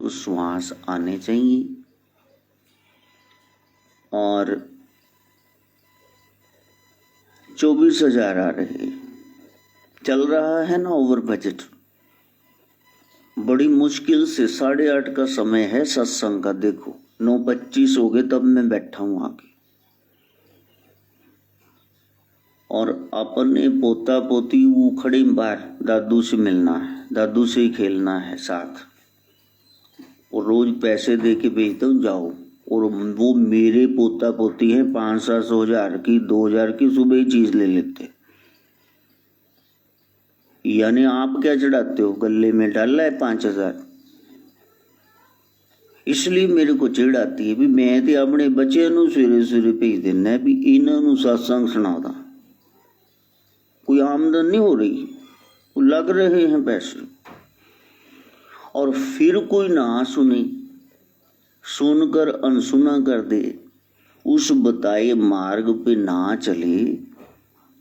तो श्वास आने चाहिए। और 24,000 आ रहे, चल रहा है ना ओवर बजट। बड़ी मुश्किल से 8:30 का समय है सत्संग का। देखो 9:25 हो गए तब मैं बैठा हूं आके। और अपने पोता पोती वो खड़े बाहर, दादू से मिलना है, दादू से ही खेलना है साथ। और रोज पैसे दे के भेजता हूँ, जाओ। और वो मेरे पोता पोती हैं 500-700 हजार की, 2,000 की सुबह ही चीज ले लेते। यानी आप क्या चढ़ाते हो, गले में डाला है 5,000। इसलिए मेरे को चिढ़ आती है भी मैं तो अपने बच्चे सवेरे सवेरे भेज देना भी इन्हों सत्संग सुनादा। कोई आमदन नहीं हो रही, लग रहे हैं पैसे। और फिर कोई ना सुने, सुनकर अनसुना कर दे, उस बताए मार्ग पे ना चले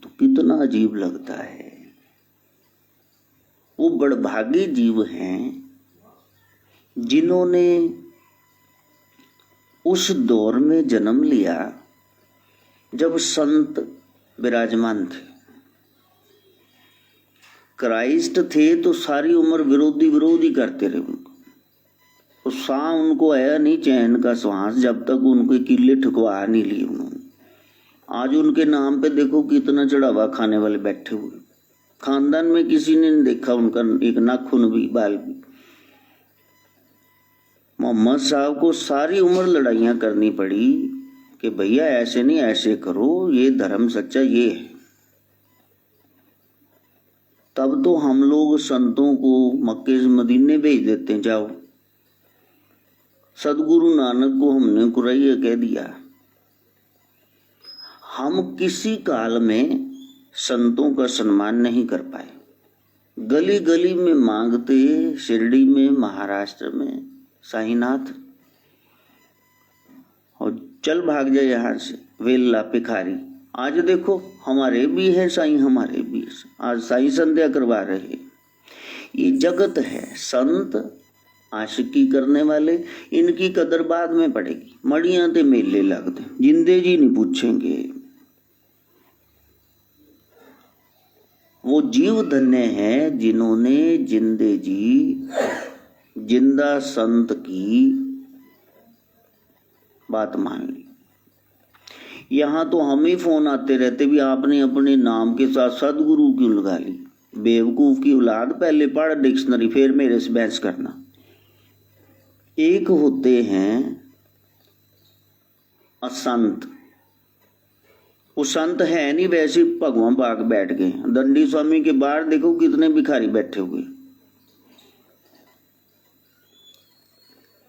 तो कितना अजीब लगता है। वो बड़भागी जीव हैं जिन्होंने उस दौर में जन्म लिया जब संत विराजमान थे। क्राइस्ट थे तो सारी उम्र विरोधी करते रहे उनको। तो उनको आया नहीं चैन का श्वास जब तक उनके किले ठुकवा नहीं लिए उन्होंने। आज उनके नाम पे देखो कितना चढ़ावा खाने वाले बैठे हुए। खानदान में किसी ने नहीं देखा उनका एक नाखून भी, बाल भी। मोहम्मद साहब को सारी उम्र लड़ाइयां करनी पड़ी कि भैया ऐसे नहीं, ऐसे करो, ये धर्म सच्चा ये है। तब तो हम लोग संतों को मक्के से मदीने भेज देते हैं, जाओ। सदगुरु नानक को हमने कुरैया कह दिया। हम किसी काल में संतों का सम्मान नहीं कर पाए। गली गली में मांगते, शिरडी में, महाराष्ट्र में साईनाथ, और चल भाग जाए यहां से वेल्ला भिखारी। आज देखो हमारे भी है साईं, हमारे भी आज साईं संध्या करवा रहे। ये जगत है, संत आशिकी करने वाले, इनकी कदर बाद में पड़ेगी। मड़ियां ते मेले लगते, जिंदे जी नहीं पूछेंगे। वो जीव धन्य है जिन्होंने जिंदे जी, जिंदा संत की बात मान ली। यहां तो हम ही फोन आते रहते भी आपने अपने नाम के साथ सदगुरु क्यों लगा ली। बेवकूफ की औलाद, पहले पढ़ डिक्शनरी फिर मेरे से बहस करना। एक होते हैं असंत, वो संत है नहीं, वैसे भगवान बाग बैठ गए। दंडी स्वामी के बाहर देखो कितने भिखारी बैठे हुए,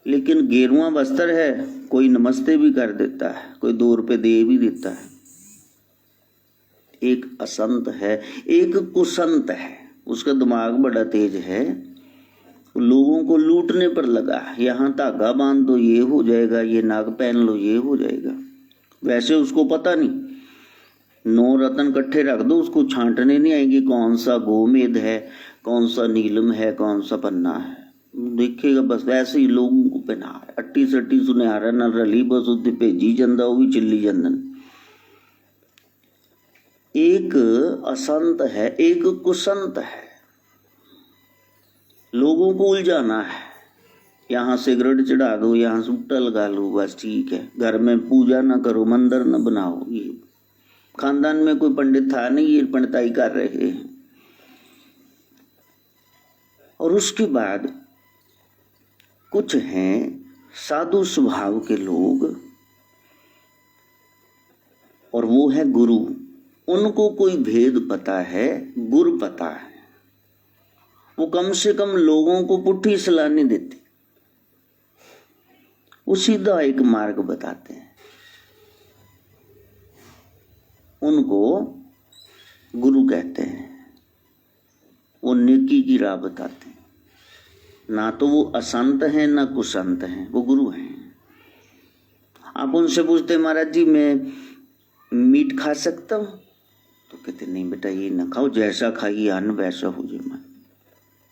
लेकिन गेरुआ वस्त्र है, कोई नमस्ते भी कर देता है, कोई 2 रुपए दे भी देता है। एक असंत है, एक कुसंत है, उसका दिमाग बड़ा तेज है, लोगों को लूटने पर लगा। यहाँ धागा बांध दो ये हो जाएगा, ये नाग पहन लो ये हो जाएगा। वैसे उसको पता नहीं, 9 रत्न इकट्ठे रख दो, उसको छांटने नहीं आएंगे कौन सा गोमेद है, कौन सा नीलम है, कौन सा पन्ना है, देखेगा बस। वैसे ही लोगों को पहना है, अट्टी सट्टी सुनिहारा न रली, बस उत्ते भेजी जंदा वो भी चिल्ली जंदन। एक असंत है, एक कुसंत है। लोगों को उलझाना है, यहाँ सिगरेट चढ़ा दो, यहाँ सूटा लगा लो, बस ठीक है। घर में पूजा ना करो, मंदिर न बनाओ। ये खानदान में कोई पंडित था नहीं, ये पंडिताई कर रहे हैं। और उसके बाद कुछ हैं साधु स्वभाव के लोग, और वो है गुरु। उनको कोई भेद पता है, गुर पता है। वो कम से कम लोगों को पुट्ठी सलाह नहीं देते, वो सीधा एक मार्ग बताते हैं। उनको गुरु कहते हैं। वो नेकी की राह बताते हैं। ना तो वो असंत हैं ना कुसंत हैं, वो गुरु हैं। आप उनसे पूछते महाराज जी मैं मीट खा सकता हूँ, तो कहते नहीं बेटा ये ना खाओ, जैसा खाइए अन्न वैसा हो जाए मन।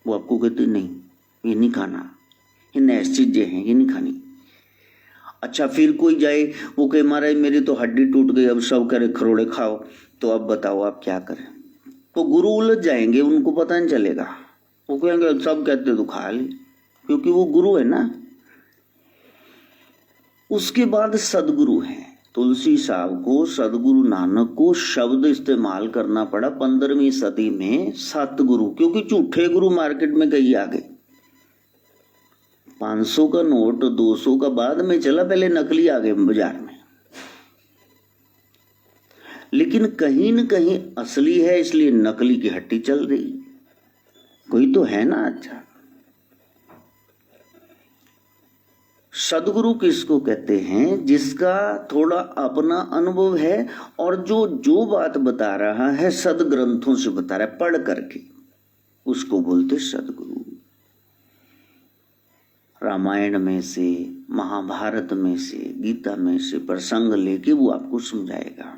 वो आपको कहते नहीं ये नहीं खाना, ये नैस चीजें हैं, ये नहीं खानी। अच्छा फिर कोई जाए वो कहे महाराज मेरी तो हड्डी टूट गई, अब सब करे खरोड़े खाओ, तो अब बताओ आप क्या करें? तो गुरु उलझ जाएंगे, उनको पता नहीं चलेगा, वो कहेंगे सब कहते तो खा ले, क्योंकि वो गुरु है ना। उसके बाद सदगुरु हैं। तुलसी साहब को, सदगुरु नानक को शब्द इस्तेमाल करना पड़ा 15वीं सदी में सतगुरु, क्योंकि झूठे गुरु मार्केट में कई आ गए। 500 का नोट 200 का बाद में चला, पहले नकली आ गए बाजार में। लेकिन कहीं न कहीं असली है, इसलिए नकली की हट्टी चल रही। कोई तो है ना अच्छा। सदगुरु किसको कहते हैं? जिसका थोड़ा अपना अनुभव है और जो बात बता रहा है सदग्रंथों से बता रहा है, पढ़ करके, उसको बोलते सदगुरु। रामायण में से, महाभारत में से, गीता में से प्रसंग लेके वो आपको समझाएगा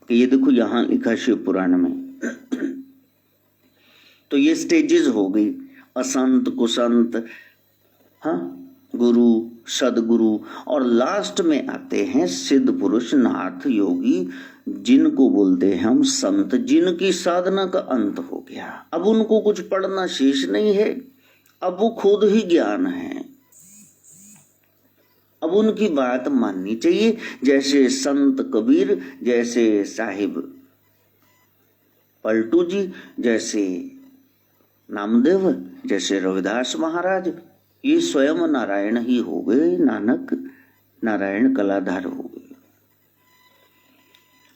कि ये देखो यहां लिखा शिव पुराण में। तो ये स्टेजेस हो गई, असंत, कुसंत, हाँ, गुरु, सदगुरु, और लास्ट में आते हैं सिद्ध पुरुष, नाथ, योगी, जिनको बोलते हैं हम संत, जिनकी साधना का अंत हो गया। अब उनको कुछ पढ़ना शेष नहीं है, अब वो खुद ही ज्ञान है। अब उनकी बात माननी चाहिए, जैसे संत कबीर, जैसे साहिब पलटू जी, जैसे नामदेव, जैसे रविदास महाराज, ये स्वयं नारायण ही हो गए। नानक नारायण कलाधर हो गए।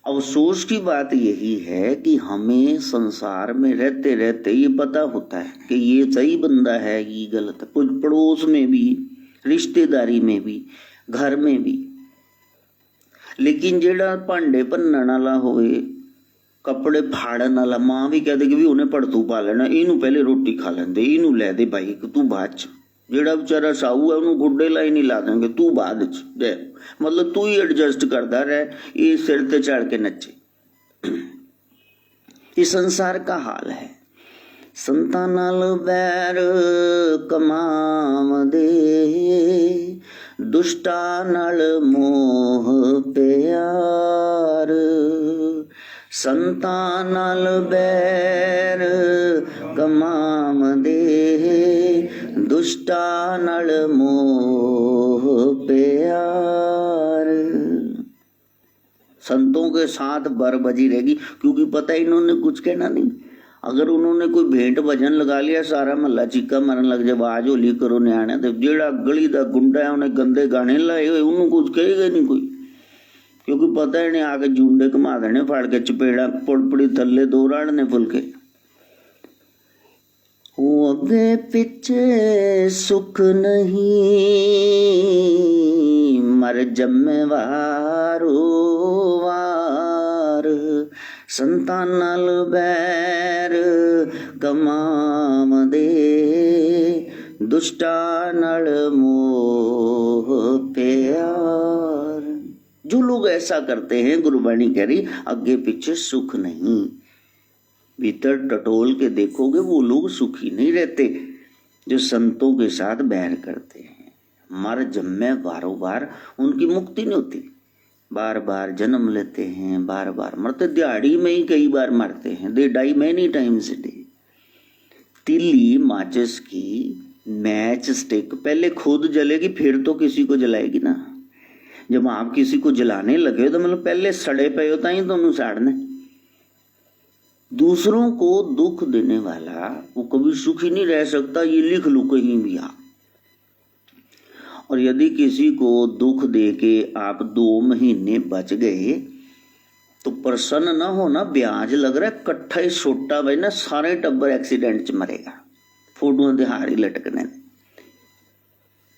अफसोस की बात यही है कि हमें संसार में रहते रहते ये पता होता है कि ये सही बंदा है, ये गलत है, कुछ पड़ोस में भी, रिश्तेदारी में भी, घर में भी। लेकिन जेड़ा भांडे भन्नण वाला होवे, कपड़े फाड़न वाला, मां भी कह देगी भी उन्हें पड़तू पा लेना, इनू पहले रोटी खा लेंदे, इनू लै दे भाई तू बाद च। जेड़ा बेचारा साहू है उन्होंने गुड्डे लाई नहीं ला देंगे, तू बाद च दे, मतलब तू ही एडजस्ट करता रहे, ये सिर ते चढ़ के नचे। ये संसार का हाल है। संतां नाल बैर कमाम दे, दुष्टा नाल मोह प्यार। संतां नाल बैर कमाम दे, दुष्टा नाल मोह प्यार। संतों के साथ बर बजी रहेगी, क्योंकि पता है इन्होंने कुछ कहना नहीं। अगर उन्होंने कोई भेंट भजन लगा लिया, सारा महला चीका मारन लग जाए, आज होली करो न्याणे, तो जेड़ा गली दा गुंडा है उन्हें गंदे गाने लाए हुए, उन्होंने कुछ कहेगा नहीं कोई, क्योंकि पता है नहीं आके झुंडे घुमा देने, फाड़ के चपेड़ा पुड़पुड़ी थल्ले दो राड़ने फुलके। वो अगे पीछे सुख नहीं, मर जम्मेवारो वार। संतां नाल बैर कमाम दे, दुष्टा नाल मोह प्यार। जो लोग ऐसा करते हैं, गुरुवाणी कह रही आगे पीछे सुख नहीं। भीतर टटोल के देखोगे वो लोग सुखी नहीं रहते जो संतों के साथ बैर करते हैं। मर जम्मे बारों बार, उनकी मुक्ति नहीं होती, बार बार जन्म लेते हैं, बार बार मरते। दिहाड़ी में ही कई बार मरते हैं, they die many times a day. तिल्ली माचिस की मैच स्टिक पहले खुद जलेगी, फिर तो किसी को जलाएगी ना। जब आप किसी को जलाने लगे तो मतलब पहले सड़े पे होता ही तो साड़ने। दूसरों को दुख देने वाला वो कभी सुखी नहीं रह सकता, ये लिख लो कहीं भी आप। और यदि किसी को दुख दे के आप 2 महीने बच गए तो प्रसन्न ना होना, ब्याज लग रहा है कट्ठा ही छोटा भाई ना, सारे टब्बर एक्सीडेंट च मरेगा, फोटो दिहाड़ी लटकने।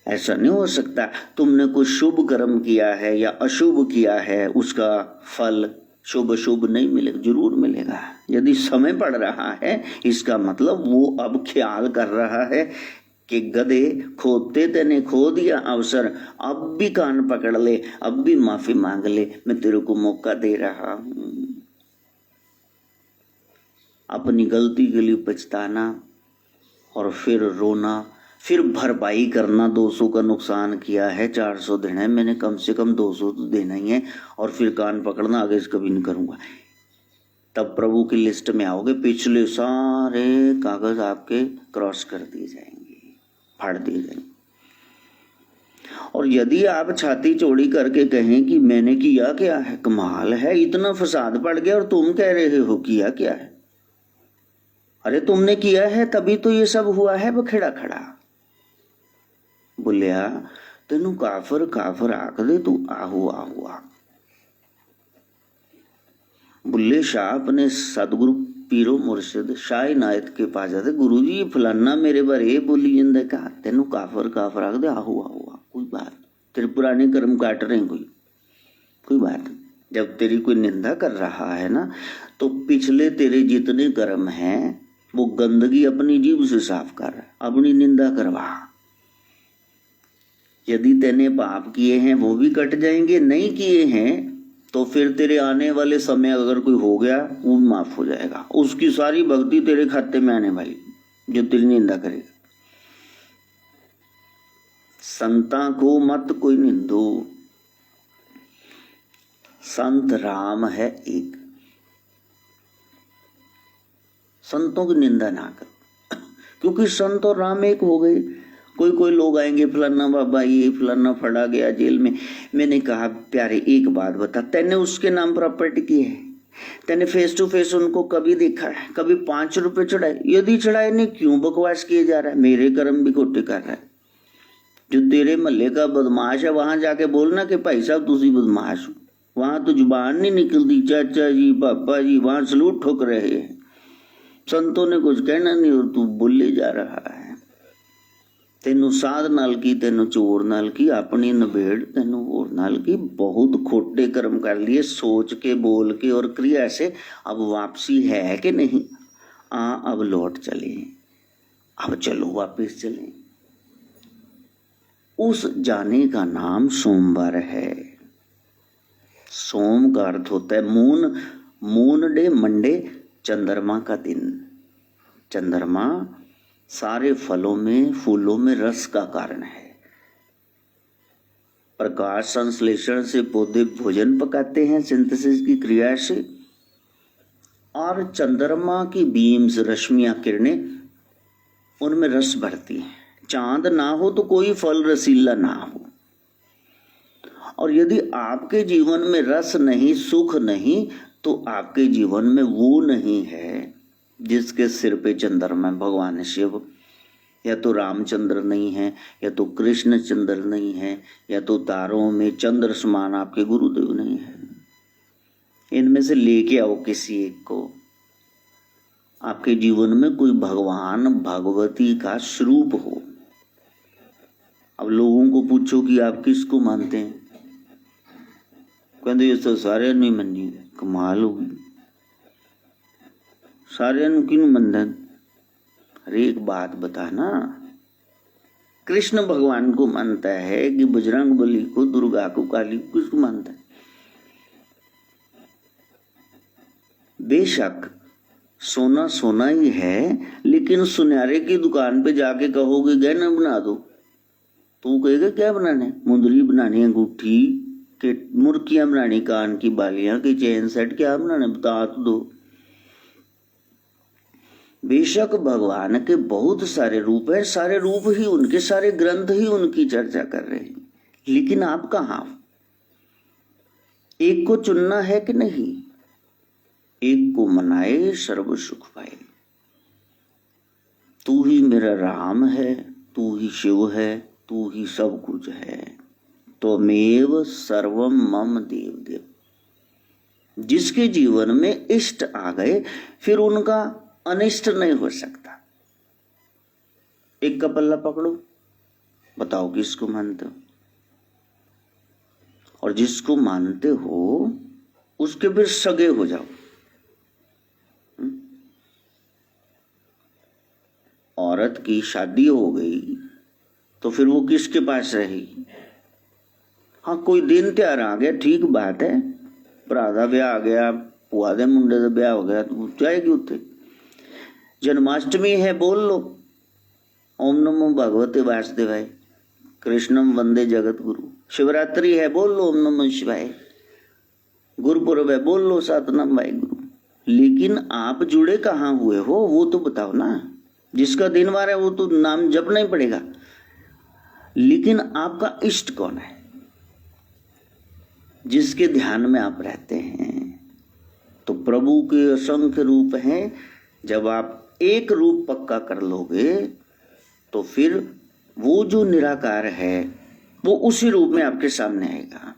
ऐसा नहीं हो सकता। तुमने कोई शुभ कर्म किया है या अशुभ किया है, उसका फल शुभ शुभ नहीं मिलेगा, जरूर मिलेगा। यदि समय पड़ रहा है, इसका मतलब वो अब ख्याल कर रहा है कि गधे खोदते तेने खो दिया अवसर, अब भी कान पकड़ ले, अब भी माफी मांग ले, मैं तेरे को मौका दे रहा हूं। अपनी गलती के लिए पछताना और फिर रोना, फिर भरपाई करना, 200 का नुकसान किया है 400 देना है, मैंने कम से कम 200 तो देना ही है, और फिर कान पकड़ना, आगे से कभी नहीं करूंगा। तब प्रभु की लिस्ट में आओगे, पिछले सारे कागज आपके क्रॉस कर दिए जाएंगे, फाड़ दिए जाएंगे। और यदि आप छाती चौड़ी करके कहें कि मैंने किया क्या है, कमाल है, इतना फसाद पड़ गया और तुम कह रहे हो किया क्या है। अरे तुमने किया है तभी तो ये सब हुआ है बखेड़ा खड़ा। बोलिया तेनू काफर काफर आख दे, तू आहू आहू आख। बुल्ले शाह अपने सदगुरु पीरो मुर्शिद शाह इनायत के पास जाते, गुरु जी फलाना मेरे बारे बोली जिंदा, कहा तेनू काफर काफर आख दे, आहू आहू आख। कोई बात, तेरे पुराने कर्म काट रहे हैं, कोई बात। जब तेरी कोई निंदा कर रहा है ना, तो पिछले तेरे जितने कर्म हैं वो गंदगी अपनी जीभ से साफ कर, अपनी निंदा करवा। यदि तेने पाप किए हैं वो भी कट जाएंगे, नहीं किए हैं तो फिर तेरे आने वाले समय अगर कोई हो गया वो भी माफ हो जाएगा, उसकी सारी भक्ति तेरे खाते में आने वाली जो तेरी निंदा करेगा। संता को मत कोई निंदो, संत राम है एक, संतों की निंदा ना करो, क्योंकि संत और राम एक हो गए। कोई लोग आएंगे, फलाना बाबा ये फलाना फड़ा गया जेल में। मैंने कहा प्यारे एक बात बता, तैने उसके नाम प्रॉपर्टी की है, तैने फेस टू फेस उनको कभी देखा है, कभी 5 रुपए चढ़ाए? यदि चढ़ाए नहीं, क्यों बकवास किए जा रहा है, मेरे कर्म भी खोटे कर रहा है। जो तेरे महल्ले का बदमाश है वहां जाके बोलना कि भाई साहब तुसी बदमाश हो, वहां तो जुबान नहीं निकलती, चाचा जी पापा जी वहां सलूट ठोक रहे हैं, संतों ने कुछ कहना नहीं और तू बोले जा रहा है। तेनू साध नाल की, तेनू चोर नाल की, अपनी नबेड़ तेनू होर नाल की। बहुत खोटे कर्म कर लिए सोच के, बोल के और क्रिया से। अब वापसी है कि नहीं? अब लौट चले, अब चलो वापस चले। उस जाने का नाम सोमवार है। सोम का अर्थ होता है मून, मून डे मंडे, चंद्रमा का दिन। चंद्रमा सारे फलों में फूलों में रस का कारण है। प्रकाश संश्लेषण से पौधे भोजन पकाते हैं सिंथेसिस की क्रिया से, और चंद्रमा की बीम्स रश्मियां किरणें उनमें रस भरती हैं। चांद ना हो तो कोई फल रसीला ना हो। और यदि आपके जीवन में रस नहीं, सुख नहीं, तो आपके जीवन में वो नहीं है जिसके सिर पे चंद्रमा भगवान शिव, या तो रामचंद्र नहीं है, या तो कृष्ण चंद्र नहीं है, या तो तारों में चंद्र समान आपके गुरुदेव नहीं है। इनमें से लेके आओ किसी एक को। आपके जीवन में कोई भगवान भगवती का स्वरूप हो। अब लोगों को पूछो कि आप किसको मानते हैं, कहते ये तो सारे नहीं मनी। कमाल होगी, सारे क्यों मंदन? अरे एक बात बता ना, कृष्ण भगवान को मानता है कि बजरंग बली को, दुर्गा को, काली को, किसको मानता है? बेशक सोना सोना ही है, लेकिन सुनहरे की दुकान पे जाके कहोगे गहना बना दो, तो कहेगा क्या बनाने? मुंदरी बनानी, अंगूठी के, मुर्कियां बनानी, कान की बालियां की, चेन सेट, क्या बनाने बता तो दो। बेशक भगवान के बहुत सारे रूप हैं, सारे रूप ही उनके, सारे ग्रंथ ही उनकी चर्चा कर रहे हैं, लेकिन आप कहाँ? एक को चुनना है कि नहीं? एक को मनाए सर्व सुख पाए। तू ही मेरा राम है, तू ही शिव है, तू ही सब कुछ है। त्वमेव सर्वम मम देव देव। जिसके जीवन में इष्ट आ गए फिर उनका अनिष्ट नहीं हो सकता। एक का पल्ला पकड़ो, बताओ किसको मानते हो, और जिसको मानते हो उसके फिर सगे हो जाओ। औरत की शादी हो गई तो फिर वो किसके पास रहेगी? हाँ, कोई दिन त्योहार आ गया, ठीक बात है, भरा दा ब्याह आ गया, भूआ दे मुंडे का ब्याह हो गया, तो जाएगी उत्थे। जन्माष्टमी है बोल लो, ओम नमो भगवते वासुदेवाय, कृष्णम वंदे जगत गुरु। शिवरात्रि है, बोल लो ओम नमः शिवाय। गुरुपुरब है, बोल लो सतनाम वाहे गुरु। लेकिन आप जुड़े कहाँ हुए हो वो तो बताओ ना। जिसका दिन वार है वो तो नाम जपना ही पड़ेगा, लेकिन आपका इष्ट कौन है जिसके ध्यान में आप रहते हैं? तो प्रभु के असंख्य रूप हैं। जब आप एक रूप पक्का कर लोगे तो फिर वो जो निराकार है वो उसी रूप में आपके सामने आएगा।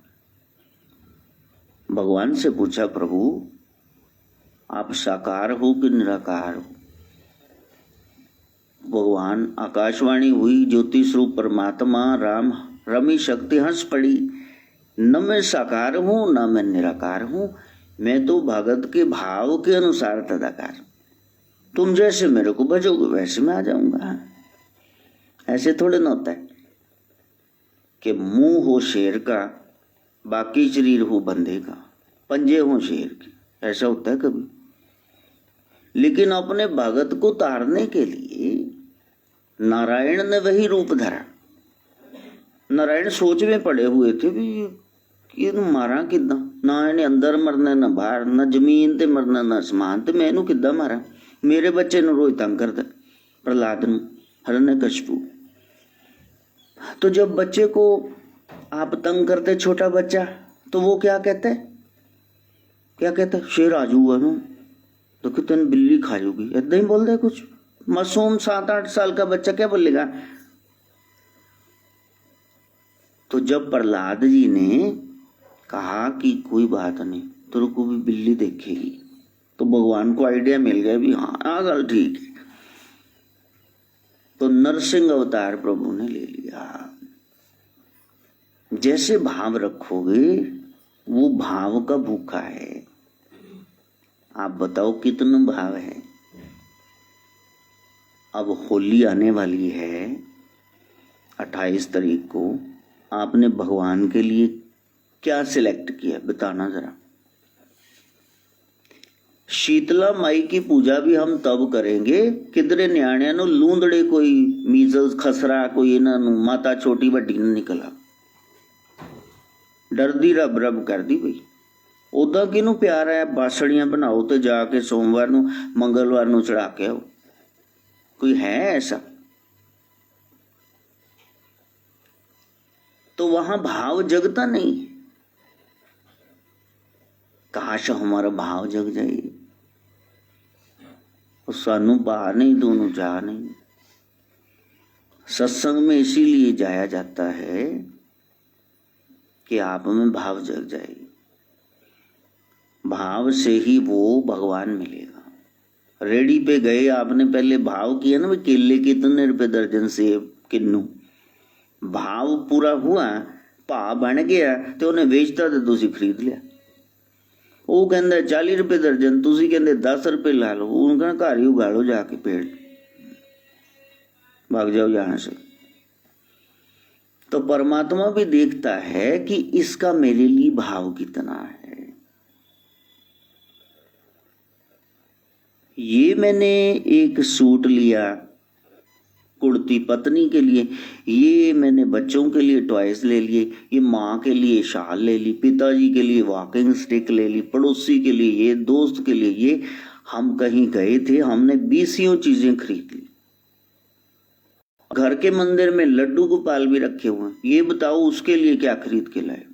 भगवान से पूछा, प्रभु आप साकार हो कि निराकार हो? भगवान आकाशवाणी हुई, ज्योति स्वरूप परमात्मा राम रमी शक्ति हंस पड़ी, न मैं साकार हूं न मैं निराकार हूं, मैं तो भगत के भाव के अनुसार तदाकार। तुम जैसे मेरे को भजोगे वैसे मैं आ जाऊंगा। ऐसे थोड़े ना होता है कि मुंह हो शेर का बाकी शरीर हो बंदे का, पंजे हो शेर के। ऐसा होता है कभी? लेकिन अपने भगत को तारने के लिए नारायण ने वही रूप धरा। नारायण सोच में पड़े हुए थे भी ये मारा किदा, ना इन्हें अंदर मरना ना बाहर, ना जमीन ते मरना ना आसमान ते, मैं इन्हू किदा मारा? मेरे बच्चे नु रोज तंग करदा, प्रहलाद नु, हिरण्यकशिपु। तो जब बच्चे को आप तंग करते, छोटा बच्चा, तो वो क्या कहता है? क्या कहता है? शेर आ जाऊगा ना तो कि तेन बिल्ली खा जाऊगी, ऐदा ही बोलता है कुछ। मासूम 7-8 साल का बच्चा क्या बोलेगा? तो जब प्रहलाद जी ने कहा कि कोई बात नहीं, तेरे को भी बिल्ली देखेगी, तो भगवान को आइडिया मिल गया भी हाँ गल ठीक है। तो नरसिंह अवतार प्रभु ने ले लिया। जैसे भाव रखोगे वो भाव का भूखा है। आप बताओ कितना भाव है? अब होली आने वाली है 28 तारीख को, आपने भगवान के लिए क्या सिलेक्ट किया बताना जरा। शीतला माई की पूजा भी हम तब करेंगे किधरे न्याणिया नु लूंदड़े कोई मीजल्स खसरा कोई इन्हां नु माता छोटी वड्डी ने निकला डरदी रब रब कर दी भाई। उदा किनू प्यार है? बासड़ियां बनाओ तो जाके सोमवार नु मंगलवार नु चढ़ा के आओ। कोई है ऐसा? तो वहां भाव जगता नहीं। काश हमारा भाव जग जाए। सानू पा नहीं, दोनों जा नहीं। सत्संग में इसीलिए जाया जाता है कि आप में भाव जग जाए। भाव से ही वो भगवान मिलेगा। रेडी पे गए, आपने पहले भाव किया ना, केले कितने रुपए दर्जन, सेब किन्नू। भाव पूरा हुआ, भाव बन गया तो उन्हें बेचता तो तुसी खरीद लिया। वो कहता 40 रुपए दर्जन, तुसी कहते 10 रुपए ला लो। उनका घर ही उगाड़ो जाके पेड़, भाग जाओ यहां से। तो परमात्मा भी देखता है कि इसका मेरे लिए भाव कितना है। ये मैंने एक सूट लिया कुर्ती पत्नी के लिए, ये मैंने बच्चों के लिए टॉयज ले लिए, ये माँ के लिए शाल ले ली, पिताजी के लिए वॉकिंग स्टिक ले ली, पड़ोसी के लिए ये, दोस्त के लिए ये। हम कहीं गए थे, हमने 20 चीजें खरीद ली। घर के मंदिर में लड्डू गोपाल भी रखे हुए हैं। ये बताओ उसके लिए क्या खरीद के लाए?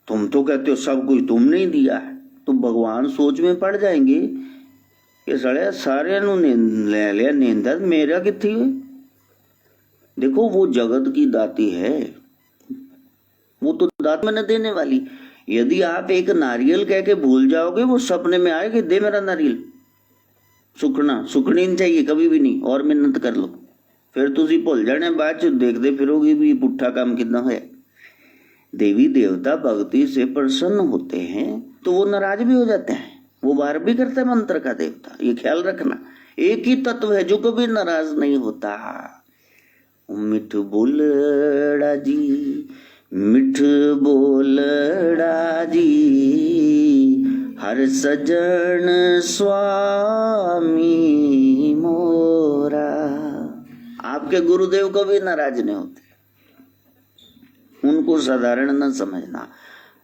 तुम तो कहते हो सब कुछ तुमने ही दिया है। तो भगवान सोच में पड़ जाएंगे कि सड़े सारे ले लिया नींद, मेरा कितनी हुई? देखो वो जगत की दाती है, वो तो दात मैंने देने वाली। यदि आप एक नारियल कह के भूल जाओगे, वो सपने में आएगा दे मेरा नारियल। सुखनी नहीं चाहिए कभी भी नहीं, और मेहनत कर लो। फिर तुसी भूल जाने, बाद च देखते फिरोगे भी पुट्ठा काम कितना है। देवी देवता भक्ति से प्रसन्न होते हैं तो वो नाराज भी हो जाते हैं, वो वार भी करते हैं मंत्र का देवता। ये ख्याल रखना, एक ही तत्व है जो कभी नाराज नहीं होता। मिठ बोलड़ा जी, मिठ बोलड़ा जी, हर सजन स्वामी मोरा। आपके गुरुदेव कभी नाराज नहीं होते, उनको साधारण न समझना।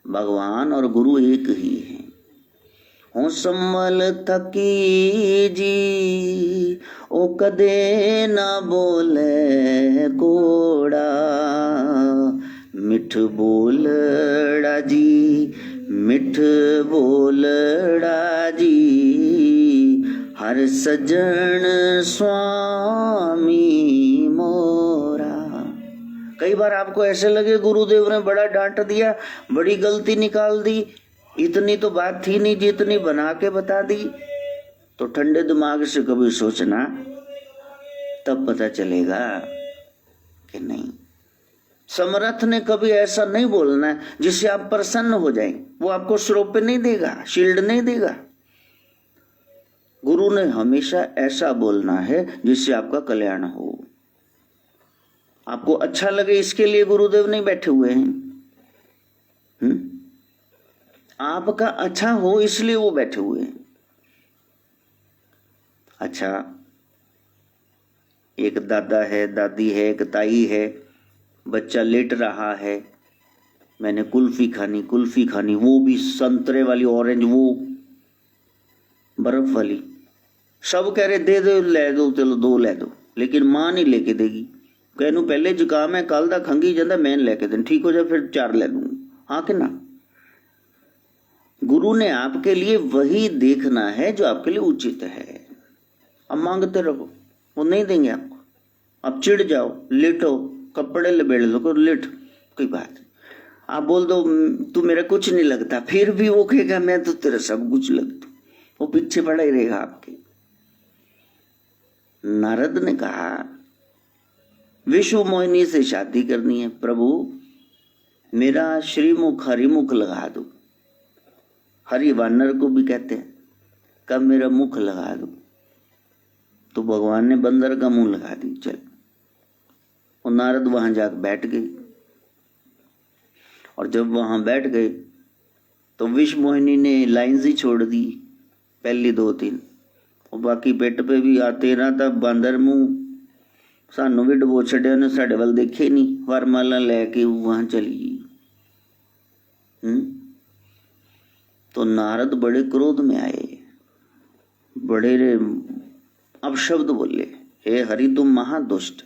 भगवान और गुरु एक ही हैं। हो संभल थकी जी ओ कदे ना बोले कोड़ा, मिठ बोलड़ा जी मिठ बोलड़ा जी, हर सजन स्वामी मोरा। कई बार आपको ऐसे लगे गुरुदेव ने बड़ा डांट दिया, बड़ी गलती निकाल दी, इतनी तो बात थी नहीं जितनी बना के बता दी, तो ठंडे दिमाग से कभी सोचना, तब पता चलेगा कि नहीं। समर्थ ने कभी ऐसा नहीं बोलना है जिससे आप प्रसन्न हो जाएं। वो आपको श्रोप नहीं देगा, शील्ड नहीं देगा। गुरु ने हमेशा ऐसा बोलना है जिससे आपका कल्याण हो, आपको अच्छा लगे, इसके लिए गुरुदेव नहीं बैठे हुए हैं। आपका अच्छा हो इसलिए वो बैठे हुए हैं। अच्छा, एक दादा है, दादी है, एक ताई है, बच्चा लेट रहा है, मैंने कुल्फी खानी, वो भी संतरे वाली, ऑरेंज, वो बर्फ वाली। सब कह रहे दे दो, ले दो, चलो दो ले दो, लेकिन मां नहीं लेके देगी। कहनू पहले जुकाम है, कल दा खंगी जाता, मैं लेके देन, ठीक हो जाए फिर 4 ले दूंगी। हाँ कि ना। गुरु ने आपके लिए वही देखना है जो आपके लिए उचित है। अब मांगते रहो, वो नहीं देंगे आपको। अब चिढ़ जाओ, लेटो, कपड़े लपेट लो, लेट, कोई बात नहीं। आप बोल दो तू मेरा कुछ नहीं लगता, फिर भी वो कहेगा मैं तो तेरा सब कुछ लगता, वो पीछे पड़ा ही रहेगा आपके। नारद ने कहा विश्व मोहिनी से शादी करनी है, प्रभु मेरा श्रीमुख हरिमुख लगा दो। हरि वानर को भी कहते हैं, कब मेरा मुख लगा दो। तो भगवान ने बंदर का मुंह लगा दी। चल, और नारद वहां जाकर बैठ गए, और जब वहां बैठ गए तो विश्व मोहिनी ने लाइन्स ही छोड़ दी, पहली 2-3, और बाकी पेट पे भी आते रहा था बांदर मुंह। सानू भी डबो छड़िया ने, साढ़े वाल देखे नहीं, वरमाला लैके वहां चली गई। तो नारद बड़े क्रोध में आए, बड़े अपशब्द बोले, हे हरि तुम महादुष्ट।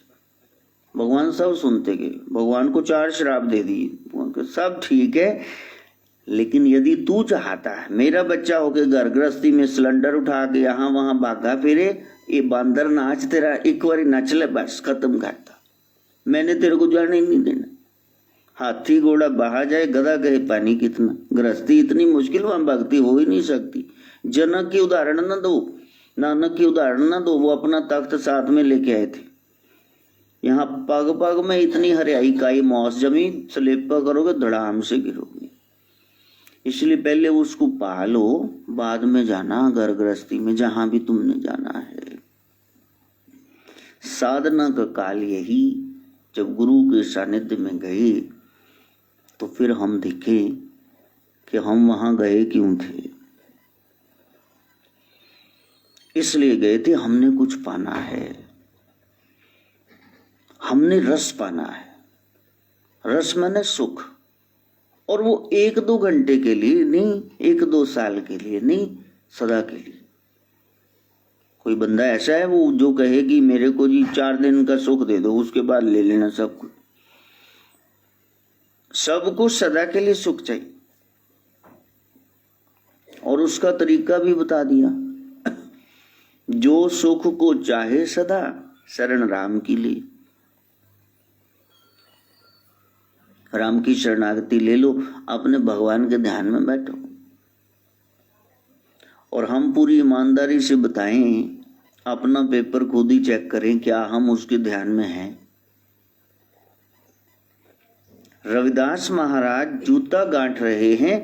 भगवान सब सुनते गए, भगवान को 4 श्राप दे दिए। सब ठीक है, लेकिन यदि तू चाहता है मेरा बच्चा होके घर गृहस्थी में सिलेंडर उठा के यहाँ वहां भागा फिरे, ये बांदर नाच तेरा एक बार नच ले, बस खत्म करता, मैंने तेरे को जाने ही नहीं देना। हाथी घोड़ा बहा जाए, गधा कहे पानी कितना, गृहस्थी इतनी मुश्किल, वहां भक्ति हो ही नहीं सकती। जनक की उदाहरण न दो, नानक की उदाहरण न दो, वो अपना तख्त साथ में लेके आए थे। यहाँ पग पग में इतनी हरियाई काई मौस जमी, स्लेपा करोगे धड़ाम से गिरोगे। इसलिए पहले उसको पालो, बाद में जाना घर गृहस्थी में, जहां भी तुमने जाना है। साधना का काल यही, जब गुरु के सानिध्य में गए तो फिर हम देखे कि हम वहां गए क्यों थे। इसलिए गए थे हमने कुछ पाना है, हमने रस पाना है। रस माने सुख, और वो 1-2 घंटे के लिए नहीं, 1-2 साल के लिए नहीं, सदा के लिए। कोई बंदा ऐसा है वो जो कहे कि मेरे को जी 4 दिन का सुख दे दो, उसके बाद ले लेना सब कुछ। सबको सदा के लिए सुख चाहिए, और उसका तरीका भी बता दिया। जो सुख को चाहे सदा, शरण राम की ले। राम की शरणागति ले लो, अपने भगवान के ध्यान में बैठो। और हम पूरी ईमानदारी से बताएं, अपना पेपर खुद ही चेक करें, क्या हम उसके ध्यान में हैं। रविदास महाराज जूता गांठ रहे हैं,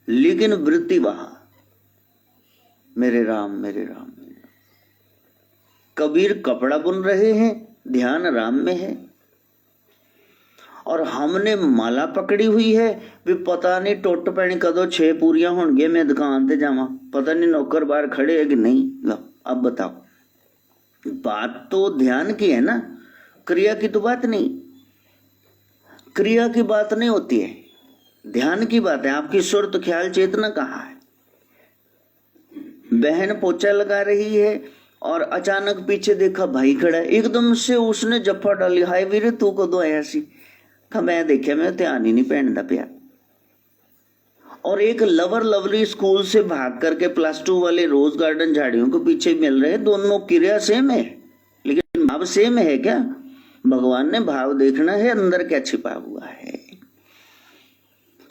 लेकिन वृत्ति वहां, मेरे राम मेरे राम। कबीर कपड़ा बुन रहे हैं, ध्यान राम में है। और हमने माला पकड़ी हुई है, भी पता नहीं टुट पैनी कदों 6 पूरियां होंगे, मैं दुकान ते जावा, पता नहीं नौकर बाहर खड़े है कि नहीं। लो अब बताओ, बात तो ध्यान की है ना। क्रिया की तो बात नहीं, क्रिया की बात नहीं होती है, ध्यान की बात है। आपकी सुरत ख्याल चेतना कहाँ है? बहन पोछा लगा रही है और अचानक पीछे देखा भाई खड़ा है, एकदम से उसने जफ्फा डाली, हाय वीरे तू कदों आया सी? मैं देखा, मैं ध्यान ही नहीं पहनता पिया। और एक लवर लवली स्कूल से भाग करके +2 वाले रोज गार्डन झाड़ियों के पीछे मिल रहे, दोनों क्रिया सेम है लेकिन भाव सेम है क्या? भगवान ने भाव देखना है अंदर क्या छिपा हुआ है।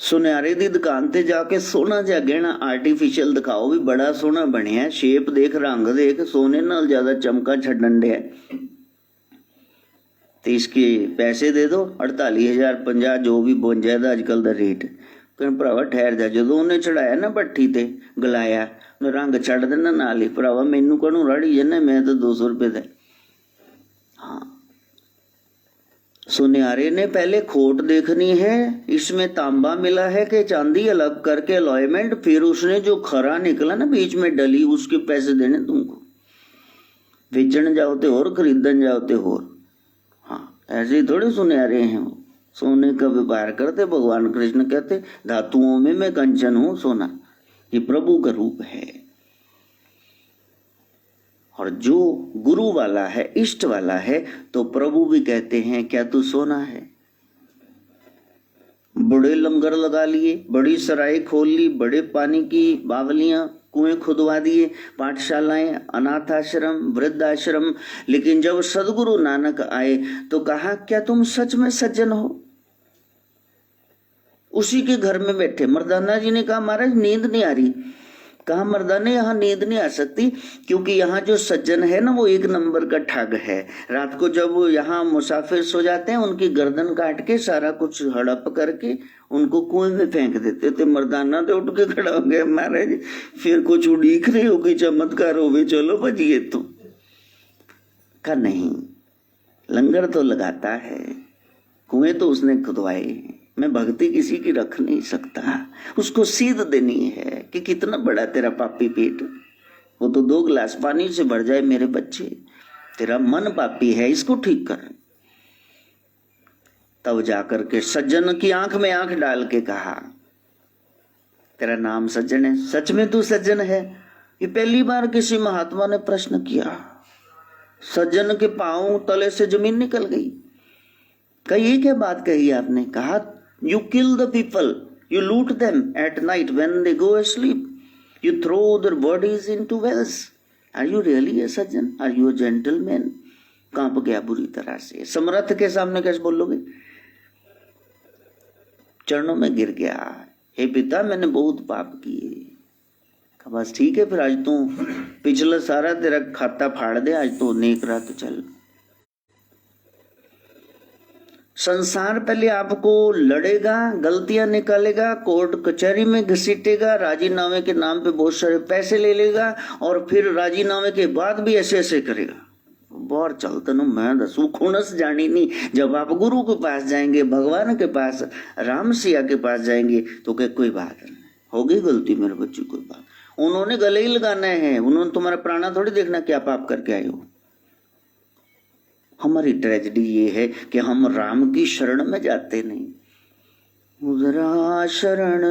सुनहरे दी दुकान ते जाके सोना जा गहना आर्टिफिशियल दिखाओ भी बड़ा सोना बनया, शेप देख रंग देख, सोने नाल ज्यादा चमका छड्डन दे, तो इसके पैसे दे दो 48,000 50 जो भी बन जाएगा अजकल का रेट। कहने भरावा ठहर जा, जो उन्हें चढ़ाया ना भट्ठी ते गलाया रंग छड़ देना नाल ही, भरावा मैनू कहूँ रड़ी जाना, मैं तो 200 रुपये दे। हाँ, सुनहरे ने पहले खोट देखनी है, इसमें तांबा मिला है कि चांदी, अलग करके अलॉयमेंट, फिर उसने जो खरा निकला ना बीच में डली उसके पैसे देने तुमको। बेचन जाओ तो और, खरीदन जाओ तो और। हाँ, ऐसे ही थोड़े सुनहरे हैं, सोने का व्यापार करते। भगवान कृष्ण कहते धातुओं में मैं कंचन हूं सोना, ये प्रभु का रूप है। और जो गुरु वाला है, इष्ट वाला है, तो प्रभु भी कहते हैं क्या तू सोना है? बड़े लंगर लगा लिए, बड़ी सराय खोल ली, बड़े पानी की बावलियां कुएं खुदवा दिए, पाठशालाएं, अनाथ आश्रम, वृद्ध आश्रम, लेकिन जब सदगुरु नानक आए तो कहा क्या तुम सच में सज्जन हो? उसी के घर में बैठे मर्दाना जी ने कहा महाराज नींद नहीं आ रही। कहा मर्दाने यहाँ नींद नहीं आ सकती क्योंकि यहाँ जो सज्जन है ना वो एक नंबर का ठग है। रात को जब यहाँ मुसाफिर सो जाते हैं उनकी गर्दन काट के सारा कुछ हड़प करके उनको कुएं में फेंक देते थे। मर्दाना तो उठ के खड़ा हो गया, महाराज फिर कुछ उड़ीक रही होगी, चमत्कार हो गए, चलो बजिए। तो कहा नहीं, लंगर तो लगाता है, कुएं तो उसने खुदवाए, मैं भक्ति किसी की रख नहीं सकता। उसको सीध देनी है कि कितना बड़ा तेरा पापी पेट, वो तो 2 गिलास पानी से भर जाए मेरे बच्चे, तेरा मन पापी है, इसको ठीक कर। तब जाकर के सज्जन की आंख में आंख डाल के कहा तेरा नाम सज्जन है, सच में तू सज्जन है? ये पहली बार किसी महात्मा ने प्रश्न किया। सज्जन के पांव तले से जमीन निकल गई। कही क्या बात कही आपने? कहा you kill the people, you loot them at night when they go asleep, you throw their bodies into wells. Are you really a surgeon? Are you a gentleman? कांप गया बुरी तरह से, समर्थ के सामने कैसे बोलोगे? चरणों में गिर गया, हे पिता मैंने बहुत पाप किए। बस ठीक है, फिर आज तू पिछला सारा तेरा खाता फाड़ दे, आज तो नेक रहा तो चल। संसार पहले आपको लड़ेगा, गलतियां निकालेगा, कोर्ट कचहरी में घसीटेगा, राजीनामे के नाम पे बहुत सारे पैसे ले लेगा और फिर राजीनामे के बाद भी ऐसे ऐसे करेगा। बहुत चलता ना, मैं दसू खुनस जानी नहीं। जब आप गुरु के पास जाएंगे, भगवान के पास, राम सिया के पास जाएंगे तो क्या कोई बात नहीं, हो गई गलती मेरे बच्चे, कोई बात, उन्होंने गले ही लगाना है, उन्होंने तुम्हारा प्राणा थोड़ी देखना क्या पाप करके आए हो। हमारी ट्रेजेडी ये है कि हम राम की शरण में जाते नहीं। जरा शरण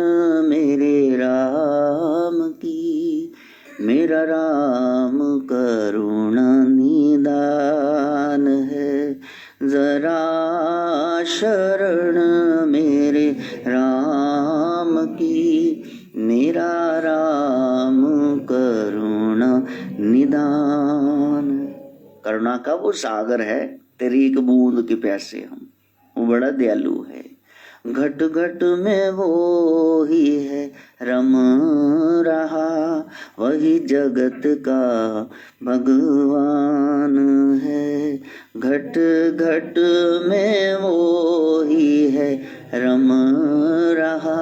मेरे राम की, मेरा राम करुणा निदान है। जरा शरण मेरे राम की, मेरा राम करुणा निदान। करुणा का वो सागर है, तेरी एक बूंद के प्यासे हम, वो बड़ा दयालु है। घट घट में वो ही है रम रहा, वही जगत का भगवान है। घट घट में वो ही है रम रहा,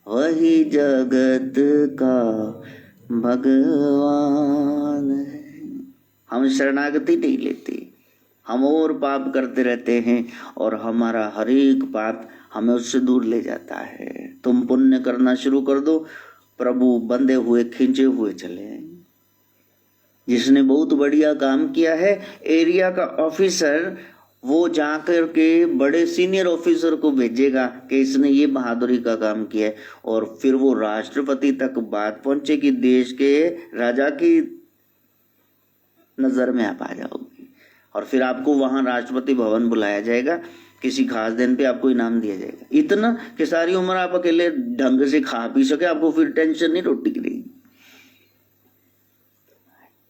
वही जगत का भगवान है। हम शरणागति नहीं लेते, हम और पाप करते रहते हैं और हमारा हर एक पाप हमें उससे दूर ले जाता है। तुम पुण्य करना शुरू कर दो, प्रभु बंधे हुए खींचे हुए चले आएंगे। जिसने बहुत बढ़िया काम किया है, एरिया का ऑफिसर वो जाकर के बड़े सीनियर ऑफिसर को भेजेगा कि इसने ये बहादुरी का काम किया है, और फिर वो राष्ट्रपति तक बात पहुंचेगी, देश के राजा की नजर में आप आ जाओगी, और फिर आपको वहां राष्ट्रपति भवन बुलाया जाएगा, किसी खास दिन पे आपको इनाम दिया जाएगा, इतना कि सारी उम्र आप अकेले ढंग से खा पी सके, आपको फिर टेंशन नहीं रोटी की रहेगी।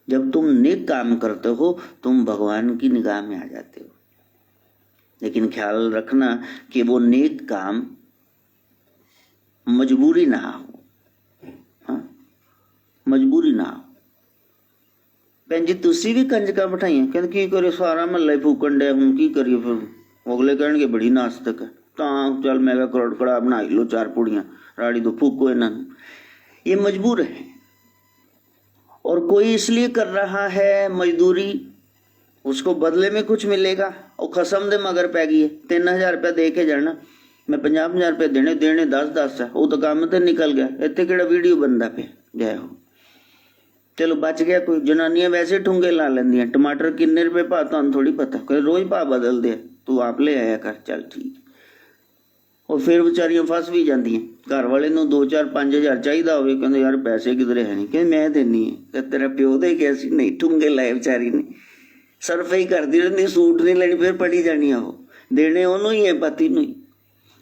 जब तुम नेक काम करते हो तुम भगवान की निगाह में आ जाते हो, लेकिन ख्याल रखना कि वो नेक काम मजबूरी ना हो। हाँ? मजबूरी ना हो। भैन जी तुसी भी कंजका बिठाइया, कहते की करिए सारा महला ही फूकन डे, हम की करिए, फिर अगले कह बड़ी नास्तिक है, तो चल मैं करोड़ कड़ा बना लो 4 पुड़ियां राड़ी तो फूको इन्होंने। ये मजबूर है, और कोई इसलिए कर रहा है मजदूरी, उसको बदले में कुछ मिलेगा, और खसम दे मगर पै गई है 3000 रुपया दे के जाना, मैं 50-50 रुपये देने 10-10 है, वो तो काम तो निकल गया, इतने केड़ा वीडियो बनता पे जय हो, चलो बच गया। कोई जनानियां वैसे ठुंगे ला लेंदियां, टमाटर किन्ने रुपए भाव तुहानू थोड़ी पता, कोई रोज भाव बदल दे, तू आप ले आया कर, चल ठीक। और फिर बेचारियां फस भी जांदियां, घर वाले नूं 2-4-5 हज़ार चाहिदा होवे, कहंदे यार पैसे किधरे है नहीं, कहंदे मैं देनी है, कहंदे तेरा प्यो दे गया सी, नहीं ठुंगे लाए बेचारी ने, सरफे ही करती रहती, सूट नहीं लेनी, फिर पड़ी जानी हो, देने ओनू ही है पति नू ही।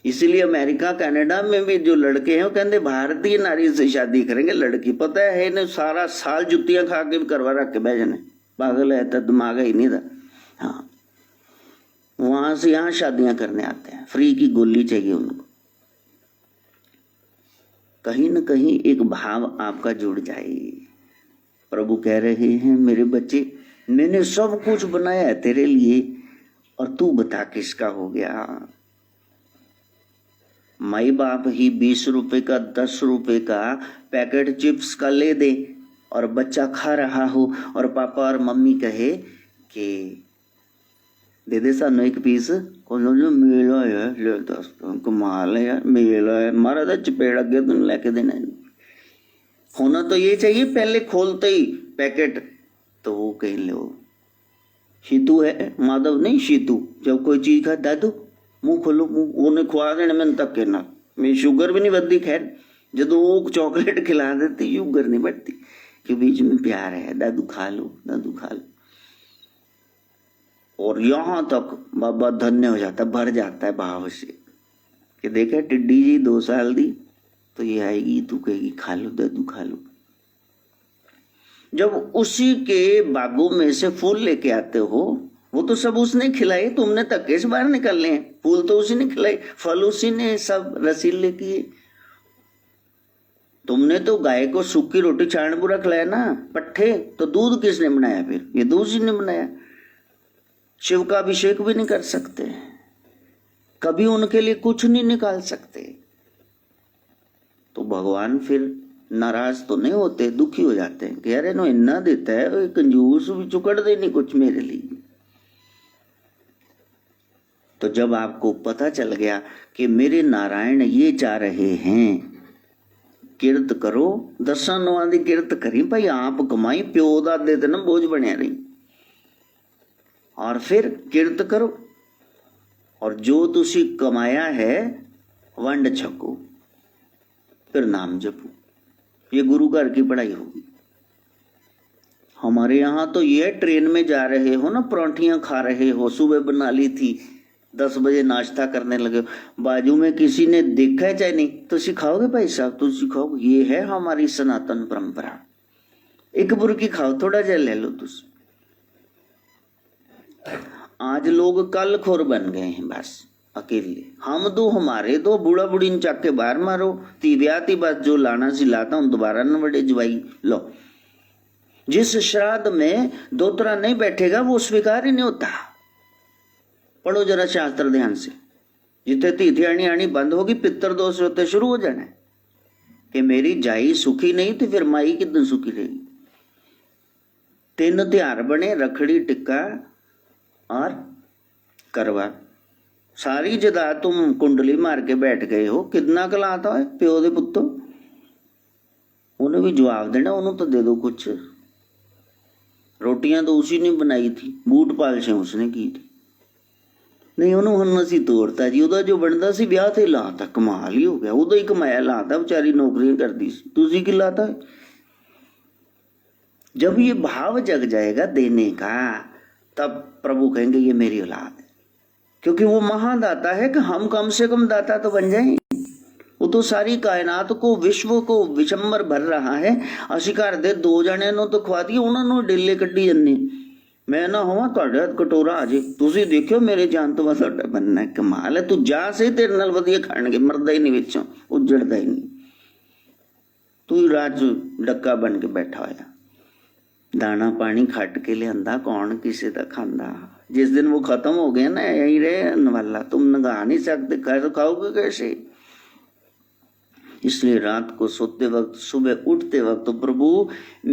इसलिए अमेरिका कनाडा में भी जो लड़के हैं वो कहते भारतीय नारी से शादी करेंगे, लड़की पता है इन्हें सारा साल जुतियां खा के भी करवा रख के बह जाने, पागल है तो दिमाग ही नहीं था। हाँ, वहां से यहाँ शादियां करने आते हैं, फ्री की गोली चाहिए उनको। कहीं न कहीं एक भाव आपका जुड़ जाए। प्रभु कह रहे हैं मेरे बच्चे मैंने सब कुछ बनाया है तेरे लिए, और तू बता किसका हो गया। माई बाप ही 20 रुपए का 10 रुपए का पैकेट चिप्स का ले दे और बच्चा खा रहा हो, और पापा और मम्मी कहे कि दे दे सानू एक पीस, मेला है ले 10, कमाल है यार, मेला है मारा था चपेड़ अगे तुम लेके देना होना तो ये चाहिए। पहले खोलते ही पैकेट तो वो कहीं लो शीतू है, माधव नहीं शीतू, जब कोई चीज खा दादू मुंह खोलो, मुंह उन्हें खुआ देने मैंने धक्के ना, मेरी शुगर भी नहीं बढ़ती। खैर जो वो चॉकलेट खिला देती शुगर नहीं बढ़ती, कि बीच में प्यार है, दादू खा लो दादू खा लो। और यहां तक बाबा धन्य हो जाता है, भर जाता है भाव से कि देखा टिड्डी जी 2 साल दी, तो ये आएगी तू कहेगी खा लो दादू खा लो। जब उसी के बागों में से फूल लेके आते हो, वो तो सब उसने खिलाए, तुमने धक्के से बाहर निकलने हैं, फूल तो उसी ने खिलाए, फल उसी ने सब रसीले किए। तुमने तो गाय को सूखी रोटी छाण बुरा खिलाया ना, पट्ठे, तो दूध किसने बनाया, फिर ये दूध जी ने बनाया। शिव का अभिषेक भी नहीं कर सकते, कभी उनके लिए कुछ नहीं निकाल सकते, तो भगवान फिर नाराज तो नहीं होते, दुखी हो जाते हैं कि अरे नो इन्ना देता है, कंजूस भी चुकड़ दे नहीं कुछ मेरे लिए। तो जब आपको पता चल गया कि मेरे नारायण ये चाह रहे हैं, किरत करो, 10 नौं दी किरत करी भाई, आप कमाई, प्यो दा दे देना बोझ बनया रही, और फिर किरत करो, और जो तुसी कमाया है वंड छको, फिर नाम जपो। ये गुरु घर की पढ़ाई होगी। हमारे यहाँ तो ये ट्रेन में जा रहे हो ना, परांठियां खा रहे हो, सुबह बना ली थी, 10 बजे नाश्ता करने लगे, बाजू में किसी ने देखा है चाहे नहीं, तो सिखाओगे भाई साहब, तो सिखाओगे। ये है हमारी सनातन परंपरा। एक बुरकी खाओ, थोड़ा जा ले लो तुस। आज लोग कल खोर बन गए हैं, बस अकेले, हम दो हमारे दो, बूढ़ा बूढ़ी ने चक के बाहर मारो, ती ब्याह ती बस जो लाना सी लाता हूं, दोबारा न बड़े जवाई लो। जिस श्राद्ध में दोतरा नहीं बैठेगा वो स्वीकार ही नहीं होता। पढ़ो जरा शास्त्र ध्यान से, जितने तीथी आनी बंद होगी, पितर दोष होते शुरू हो जाना है कि मेरी जाई सुखी नहीं तो फिर माई कितनी सुखी रहेगी। 3 त्योहार बने, रखड़ी, टिक्का और करवा। सारी जदा तुम कुंडली मार के बैठ गए हो, कितना कलाता है प्यो दे पुत्तो, उन्हें भी जवाब देना, उन्हें तो दे दो कुछ। रोटियां तो उसी ने बनाई थी, बूट पालशें उसने की थी, ਨਹੀਂ ਉਹਨੂੰ ਹੁਣ ਅਸੀਂ ਤੋੜਤਾ ਜੀ। ਉਹਦਾ ਜੋ ਬਣਦਾ ਸੀ ਵਿਆਹ ਤੇ ਲਾਤਾ, ਕਮਾਲ ਹੀ ਹੋ ਗਿਆ। ਉਹਦਾ ਹੀ ਕਮਾਇਆ ਲਾਤਾ, ਵਿਚਾਰੀ नौकरियां करती सी, तुझी की लाता है। जब ये भाव जग जाएगा देने का, तब प्रभु कहेंगे ये मेरी औलाद है, क्योंकि वो महादाता है कि हम कम से कम दाता तो बन जाएं। वो तो सारी कायनात को, विश्व को विशंबर भर रहा है। ਅਸੀਂ ਘਰ ਦੇ 2 ਜਣਿਆਂ ਨੂੰ ਤਾਂ ਖਵਾ ਦਈਏ, ਉਹਨਾਂ ਨੂੰ ਡੇਲੇ ਕੱਢੀ ਜੰਨੇ। मैं ना होवा ਤੁਹਾਡੇ ਹੱਥ ਕਟੋਰਾ ਆ ਜੇ, ਤੁਸੀਂ ਦੇਖਿਓ ਮੇਰੇ ਜਾਨ ਤੋਂ ਬਸ ਤੁਹਾਡਾ ਬੰਨਾ। ਕਮਾਲ ਹੈ, ਤੂੰ ਜਾ ਸਹੀ, ਤੇਰੇ ਨਾਲ ਵਧੀਆ ਖਾਣਗੇ, ਮਰਦਾ ਹੀ ਨਹੀਂ ਵਿੱਚੋਂ, ਉੱਜੜਦਾ ਹੀ ਨਹੀਂ। ਤੂੰ ਰਾਜ ਡੱਕਾ ਬਣ ਕੇ ਬੈਠਾ ਹੋਇਆ। दाना पानी खट के लियांदा कौन किसी का खांदा। जिस दिन वो खत्म हो गया ना, यही रहने वाला, तुम नगा नहीं सकते, खाओगे कैसे। इसलिए रात को सोते वक्त, सुबह उठते वक्त तो प्रभु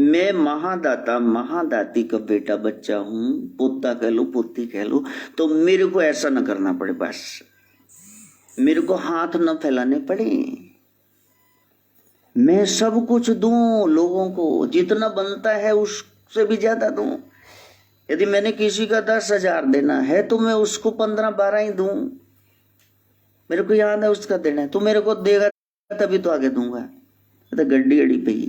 मैं महादाता महादाती का बेटा बच्चा हूँ, पोता कह लो पोती कह लो, तो मेरे को ऐसा न करना पड़े, बस मेरे को हाथ न फैलाने पड़े। मैं सब कुछ दूं लोगों को, जितना बनता है उससे भी ज्यादा दूं। यदि मैंने किसी का 10,000 देना है तो मैं उसको 15-12 ही दूं। मेरे को याद है उसका देना है, तो मेरे को देगा तभी तो आगे दूंगा। तो गड्डी अड़ी पई।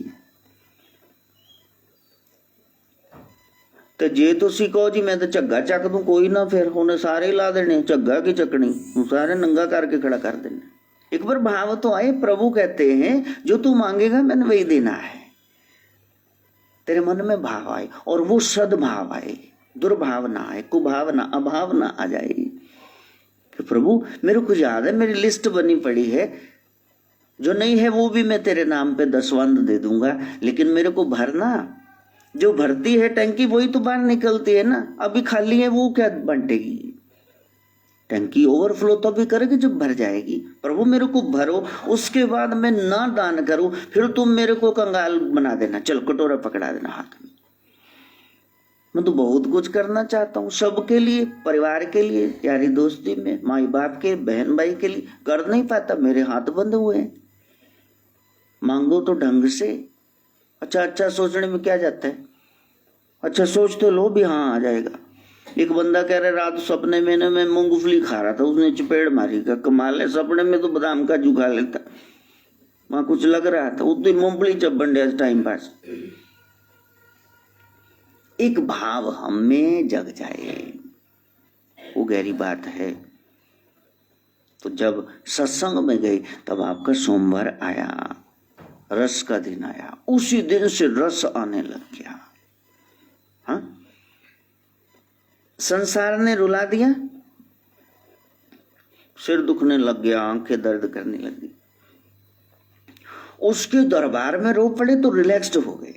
तो जे तुसी कहो जी मैं तो झग्गा चक दूं, कोई ना, फिर उन्हें सारे ला देने, झग्गा की चकनी, सारे नंगा करके खड़ा कर देने। एक बार भाव तो आए। प्रभु कहते हैं जो तू मांगेगा मैंने वही देना है। तेरे मन में भाव आए, और वो सद्भाव आए, दुर्भाव ना आए, कुभाव ना, अभाव ना आ जाए कि प्रभु मेरे को याद है, मेरी लिस्ट बनी पड़ी है, जो नहीं है वो भी मैं तेरे नाम पे 10 दे दूंगा, लेकिन मेरे को भरना। जो भरती है टंकी वही तो बाहर निकलती है ना, अभी खाली है वो क्या बांटेगी। टंकी ओवरफ्लो तो भी करेगी जब भर जाएगी। प्रभु मेरे को भरो, उसके बाद मैं ना दान करूं, फिर तुम मेरे को कंगाल बना देना, चल कटोरा पकड़ा देना हाथ में। मैं तो बहुत कुछ करना चाहता हूँ सबके लिए, परिवार के लिए, यारी दोस्ती में, माई बाप के, बहन भाई के लिए, कर नहीं पाता, मेरे हाथ बंद हुए हैं। मांगो तो ढंग से। अच्छा सोचने में क्या जाता है, अच्छा सोच तो लो भी, हाँ आ जाएगा। एक बंदा कह रहा रात सपने में ना मैं मूंगफली खा रहा था, उसने चपेड़ मारी का, कमाल है, सपने में तो बादाम काजू खा लेता, वहां कुछ लग रहा था, उतनी मूंगफली चबन डे टाइम पास। एक भाव हम में जग जाए, वो गहरी बात है। तो जब सत्संग में गई तब आपका सोमवार आया, रस का दिन आया, उसी दिन से रस आने लग गया। हाँ, संसार ने रुला दिया, सिर दुखने लग गया, आंखें दर्द करने लगी, उसके दरबार में रो पड़े तो रिलैक्स्ड हो गए।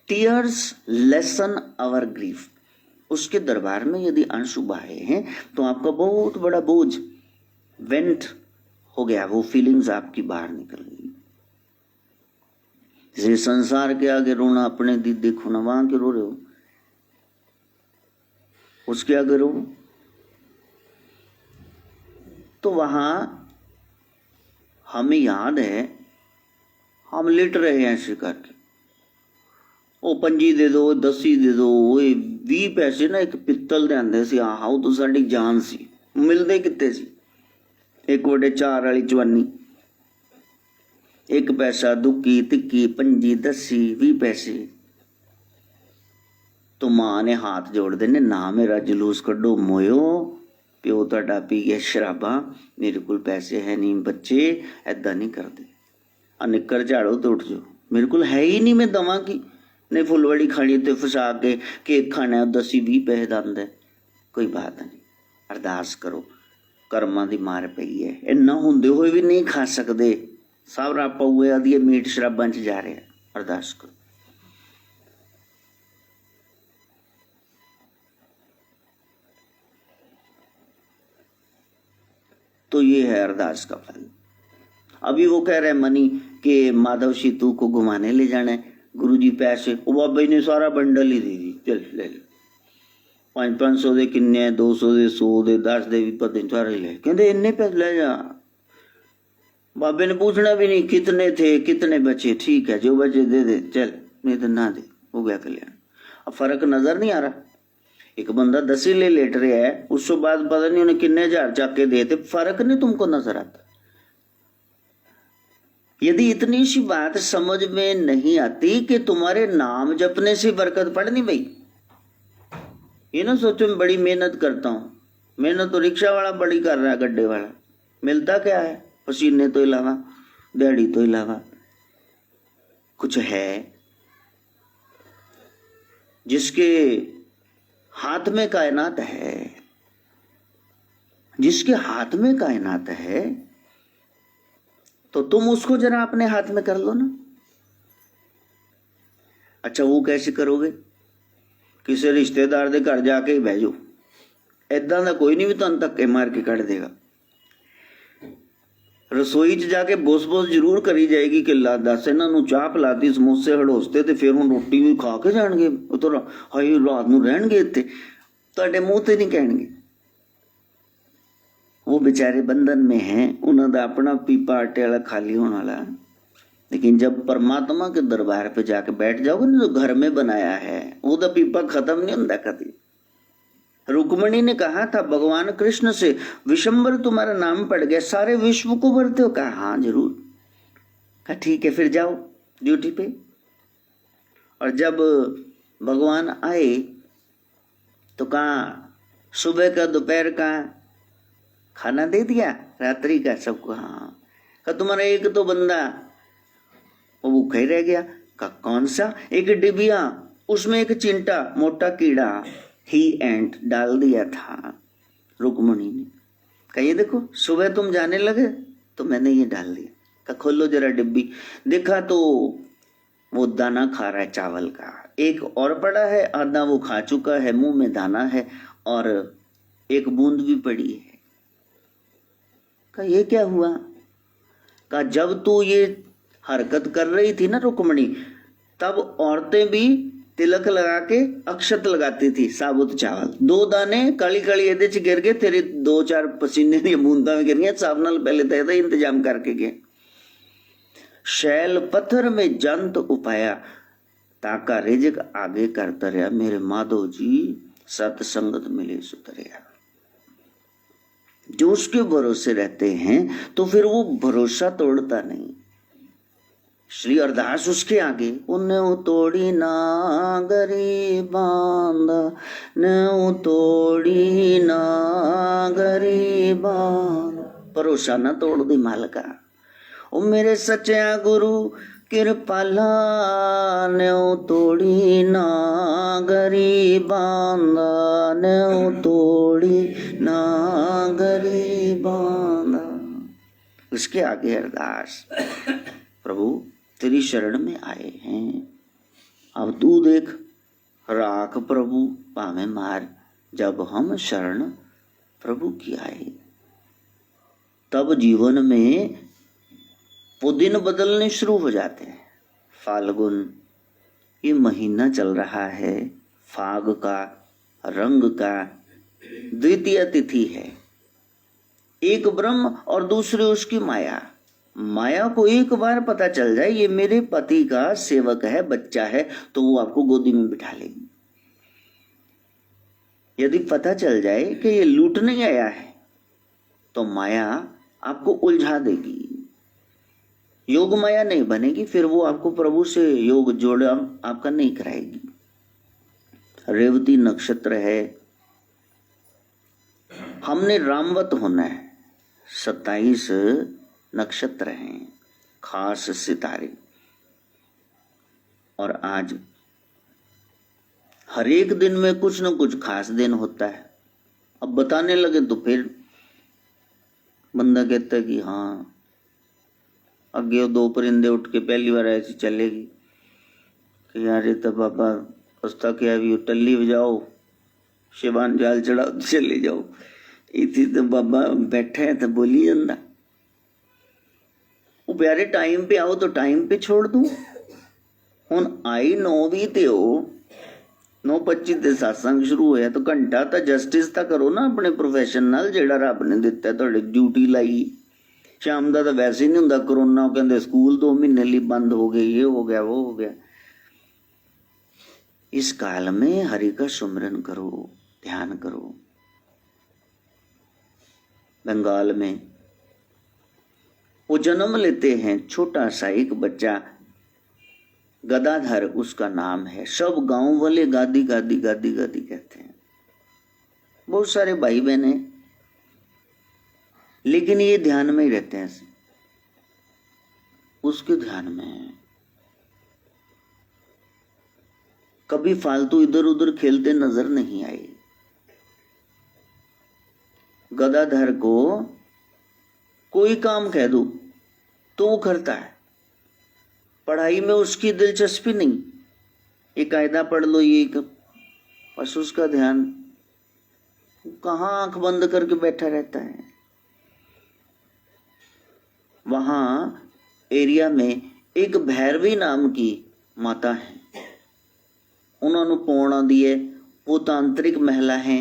Tears lessen our grief. उसके दरबार में यदि आंसू बहाए हैं तो आपका बहुत बड़ा बोझ वेंट हो गया, वो फीलिंग्स आपकी बाहर निकल गई। जैसे संसार के आगे रोना, अपने दीदी खोना, वहां के रो रहे हो, उसके आगे रो, तो वहां हमें याद है हम लिट रहे हैं ऐसे करके, ਉਹ 5 ਦੇ ਦੋ, 10 ਦੇ ਦੋ, ਓਏ 20 ਪੈਸੇ ਨਾ ਇੱਕ ਪਿੱਤਲ ਦੇ ਆਂਦੇ ਸੀ, ਆਹ ਉਹ ਤਾਂ ਸਾਡੀ ਜਾਨ ਸੀ। ਮਿਲਦੇ ਕਿੱਥੇ ਸੀ? 1/4 ਵਾਲੀ ਚਵਾਨੀ, 1 ਪੈਸਾ, ਦੁੱਕੀ, ਤਿੱਕੀ, 5, 10, 20 ਪੈਸੇ। तो मां ने हाथ जोड़ देने, ना मेरा जुलूस कड्डो मोयो, प्यो तुहाडा पी गया शराबा, मेरे को पैसे है नहीं, बच्चे ऐदा नहीं करते, निक्कर झाड़ो तो उठ जाओ, मेरे को है ही नहीं, मैं दवा की नहीं, फुलवड़ी खानी तो फसा के केक खाना है, 10-20 पैसे दंद है, कोई बात नहीं, अरदास करो, कर्मां दी मार पई है, इन्ना हुंदे होए भी नहीं खा सकते, सारा पौए आदि मीट शराबां च जा रहे हैं, अरदास करो। तो ये है अरदास का फल। अभी वो कह रहे मनी कि माधव सीतू को घुमाने ले जाना है, गुरुजी पैसे, वो बाबा ने सारा बंडल ही दे दी, चल ले ले, 500 दे किन्ने, 200 दे, 100 दे, 10 दे भी पता नहीं, सारे ले, कहते इन्ने पैसे ले जा। बाबे ने पूछना भी नहीं कितने थे, कितने बचे, ठीक है जो बचे दे दे, चल, नहीं तो ना दे, हो गया कल्याण। अब फर्क नजर नहीं आ रहा। एक बंदा 10 ही ले लेट रहा है, उसके बाद पता नहीं उन्हें कितने हजार चक के देते, फर्क नहीं तुमको नजर आता। यदि इतनी सी बात समझ में नहीं आती कि तुम्हारे नाम जपने से बरकत पड़नी भाई, ये ना सोचो मैं बड़ी मेहनत करता हूं, मेहनत तो रिक्शा वाला बड़ी कर रहा है, गड्ढे वाला, मिलता क्या है? पसीने तो इलावा, दिहाड़ी तो इलावा कुछ है? जिसके हाथ में कायनात है, जिसके हाथ में कायनात है, तो तुम उसको जरा अपने हाथ में कर लो ना। अच्छा वो कैसे करोगे? किसी रिश्तेदार दे घर जाके ही बह जाओ, ऐदा दा कोई नहीं भी तुहानू धक्के मार के कढ़ देगा। रसोई च जाके बोस बोस जरूर करी जाएगी कि ला दस इन्हों चाह पिलाती, समोसे हड़ोसते, तो फिर हुण रोटी भी खा के जाणगे, तो हाई रात नूं रहणगे इत्थे, तुहाडे मूँह ते नहीं कहणगे। वो बेचारे बंधन में हैं, उन्होंने अपना पीपा आटे वाला खाली होने वाला। लेकिन जब परमात्मा के दरबार पे जाके बैठ जाओगे ना, जो घर में बनाया है वो तो पीपा खत्म नहीं होता कभी। रुक्मणी ने कहा था भगवान कृष्ण से, विशंबर तुम्हारा नाम पड़ गया, सारे विश्व को भरते हो? कहा हाँ जरूर। कहा ठीक है फिर जाओ ड्यूटी पे। और जब भगवान आए तो कहा सुबह का दोपहर का खाना दे दिया, रात्रि का सबको? हाँ। कहा तुम्हारा एक तो बंदा वो भूखा ही रह गया। कहा कौन सा? एक डिबिया, उसमें एक चिंटा मोटा कीड़ा ही एंट डाल दिया था रुक्मणी ने। कहा ये देखो सुबह तुम जाने लगे तो मैंने ये डाल दिया। कहा खोलो जरा डिब्बी, देखा तो वो दाना खा रहा है चावल का, एक और पड़ा है, आधा वो खा चुका है, मुंह में दाना है और एक बूंद भी पड़ी है। कहा ये क्या हुआ? कहा जब तू ये हरकत कर रही थी ना रुक्मणी, तब औरतें भी तिलक लगा के अक्षत लगाती थी, साबुत चावल, 2 दाने काली काली एदे च गिर गए, तेरे 2-4 पसीने दी बूंदा में गिर गई, साहब नाल पहले तो यदा इंतजाम करके गए। शैल पत्थर में जंत उपाया, ताका रिजक आगे करता रहा, मेरे माधव जी सतसंगत मिले सुतरिया। जो उसके भरोसे रहते हैं तो फिर वो भरोसा तोड़ता नहीं। श्री अरदास उसके आगे, उन्हें तोड़ी ना गरीबांदा, ने तोड़ी ना गरीबांदा, भरोसा ना तोड़ दी मालका। ओ मेरे सच्चा गुरु कृपाला, ने तोड़ी ना गरीबांदा, ने तोड़ी ना गरीबांदा। उसके आगे अरदास, प्रभु तेरी शरण में आए हैं, अब तू देख राख प्रभु पावे मार, जब हम शरण प्रभु की आए। तब जीवन में वो दिन बदलने शुरू हो जाते हैं। फाल्गुन ये महीना चल रहा है, फाग का, रंग का, द्वितीय तिथि है। एक ब्रह्म और दूसरे उसकी माया। माया को एक बार पता चल जाए ये मेरे पति का सेवक है, बच्चा है, तो वो आपको गोदी में बिठा लेगी। यदि पता चल जाए कि ये लूटने आया है तो माया आपको उलझा देगी, योग माया नहीं बनेगी, फिर वो आपको प्रभु से योग जोड़ आपका नहीं कराएगी। रेवती नक्षत्र है, हमने रामवत होना है। 27 नक्षत्र हैं, खास सितारे, और आज हर एक दिन में कुछ न कुछ खास दिन होता है। अब बताने लगे तो फिर बंदा कहता है कि हाँ अगे 2 परिंदे उठ के पहली बार ऐसी चलेगी कि यार ये तो बाबा उसका क्या भी टल्ली बजाओ, शिवान जाल चढ़ाओ, चले जाओ, इतनी तो बाबा बैठे हैं तो बोली जाता। वो प्यारे टाइम पे आओ तो टाइम पे छोड़ दूं। हुण आई 9 ते हो 9:25 ते सत्संग शुरू होया, तो घंटा तो जस्टिस तो करो ना अपने प्रोफैशन नाल, जेड़ा रब ने दिता तुहाडे ड्यूटी लाई। शाम का तो वैसे ही नहीं हुंदा, करोना कहते स्कूल 2 महीने लिए बंद हो गए, ये हो गया वो हो गया। इस काल में हरि का सुमरन करो, ध्यान करो। बंगाल में वो जन्म लेते हैं, छोटा सा एक बच्चा, गदाधर उसका नाम है। सब गांव वाले गादी गादी गादी गादी कहते हैं। बहुत सारे भाई बहन हैं, लेकिन ये ध्यान में ही रहते हैं। उसके ध्यान में कभी फालतू इधर उधर खेलते नजर नहीं आए। गदाधर को कोई काम कह दो तो वो करता है। पढ़ाई में उसकी दिलचस्पी नहीं, ये कायदा पढ़ लो ये बस उसका ध्यान कहाँ आंख बंद करके बैठा रहता है। वहां एरिया में एक भैरवी नाम की माता है, उन्होंने पौना दिए, वो तांत्रिक महिला है।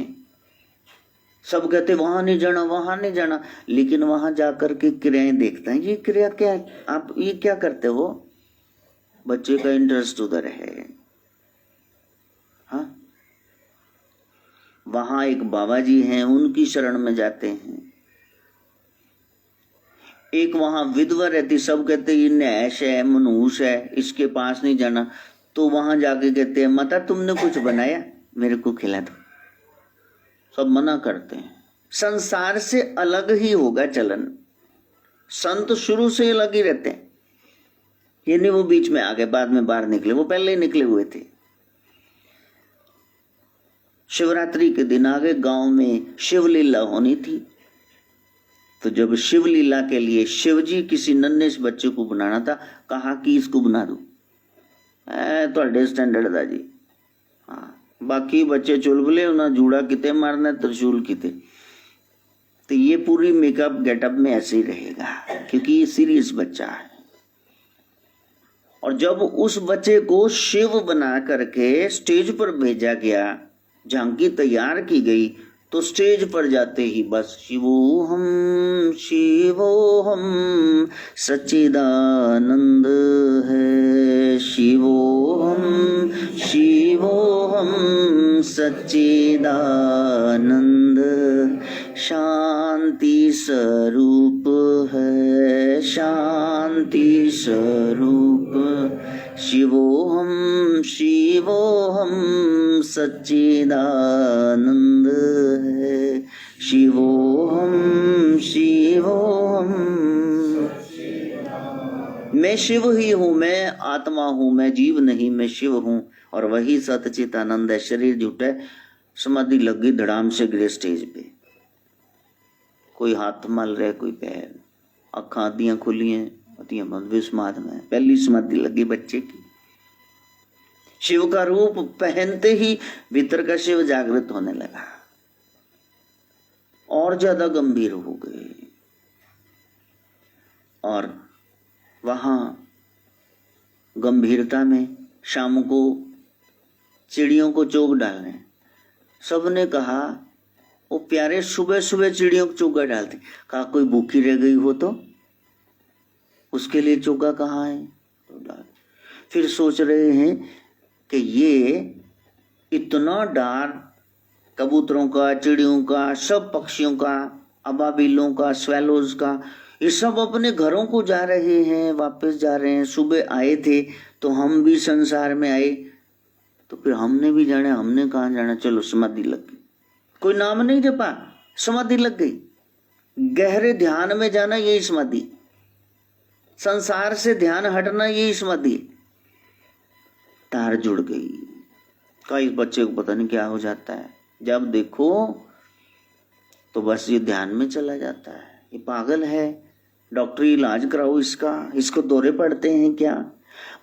सब कहते वहां नहीं जाना वहां नहीं जाना, लेकिन वहां जाकर के क्रियाएं देखते हैं। ये क्रिया क्या है, आप ये क्या करते हो? बच्चे का इंटरेस्ट उधर है। हाँ, वहां एक बाबा जी हैं, उनकी शरण में जाते हैं। एक वहां विधवा रहती, सब कहते ये नैश है मनहूस है, इसके पास नहीं जाना। तो वहां जाके कहते हैं माता तुमने कुछ बनाया मेरे को खिला दो। सब मना करते हैं। संसार से अलग ही होगा चलन, संत शुरू से अलग ही रहते हैं। ये नहीं वो बीच में आ गए बाद में बाहर निकले, वो पहले ही निकले हुए थे। शिवरात्रि के दिन आगे गांव में शिवलीला होनी थी। तो जब शिवलीला के लिए शिवजी किसी नन्हे से बच्चे को बनाना था, कहा कि इसको बना दो। थोड़े स्टैंडर्ड था जी। हाँ, बाकी बच्चे चुलबुले, ना जूड़ा किते मारना त्रिशूल किते। तो ये पूरी मेकअप गेटअप में ऐसे ही रहेगा, क्योंकि ये सीरियस बच्चा है। और जब उस बच्चे को शिव बना करके स्टेज पर भेजा गया, झांकी तैयार की गई, तो स्टेज पर जाते ही बस शिवोहम सच्चिदानंद है, शिवोहम सच्चिदानंद, शांति स्वरूप है, शांति स्वरूप, शिवोहम सच्चिदानंद है, शिवोहम। मैं शिव ही हूं, मैं आत्मा हूं, मैं जीव नहीं, मैं शिव हूं, और वही सतचित आनंद है। शरीर झूठा है। समाधि लग गई, धड़ाम से गिरे स्टेज पे। कोई हाथ मल रहे, कोई पैर, अखा आदियां खुली हैं, समाधि में पहली समाधि लगी बच्चे की। शिव का रूप पहनते ही भीतर का शिव जागृत होने लगा, और ज्यादा गंभीर हो गए। और वहां गंभीरता में शाम को चिड़ियों को चोग डालने, सबने कहा वो प्यारे सुबह सुबह चिड़ियों को चोगा डालते। कहा कोई भूखी रह गई हो तो उसके लिए चोगा कहाँ है, तो डाल। फिर सोच रहे हैं कि ये इतना डार कबूतरों का, चिड़ियों का, सब पक्षियों का, अबाबिलों का, स्वेलोज का, ये सब अपने घरों को जा रहे हैं, वापस जा रहे हैं। सुबह आए थे तो हम भी संसार में आए, तो फिर हमने भी जाना, हमने कहाँ जाना। चलो समाधि लग गई, कोई नाम नहीं जपा, समाधि लग गई। गहरे ध्यान में जाना यही समाधि, संसार से ध्यान हटना यही समाधि। तार जुड़ गई। कई बच्चे को पता नहीं क्या हो जाता है, जब देखो तो बस ये ध्यान में चला जाता है। ये पागल है, डॉक्टरी इलाज कराओ इसका, इसको दौरे पड़ते हैं क्या।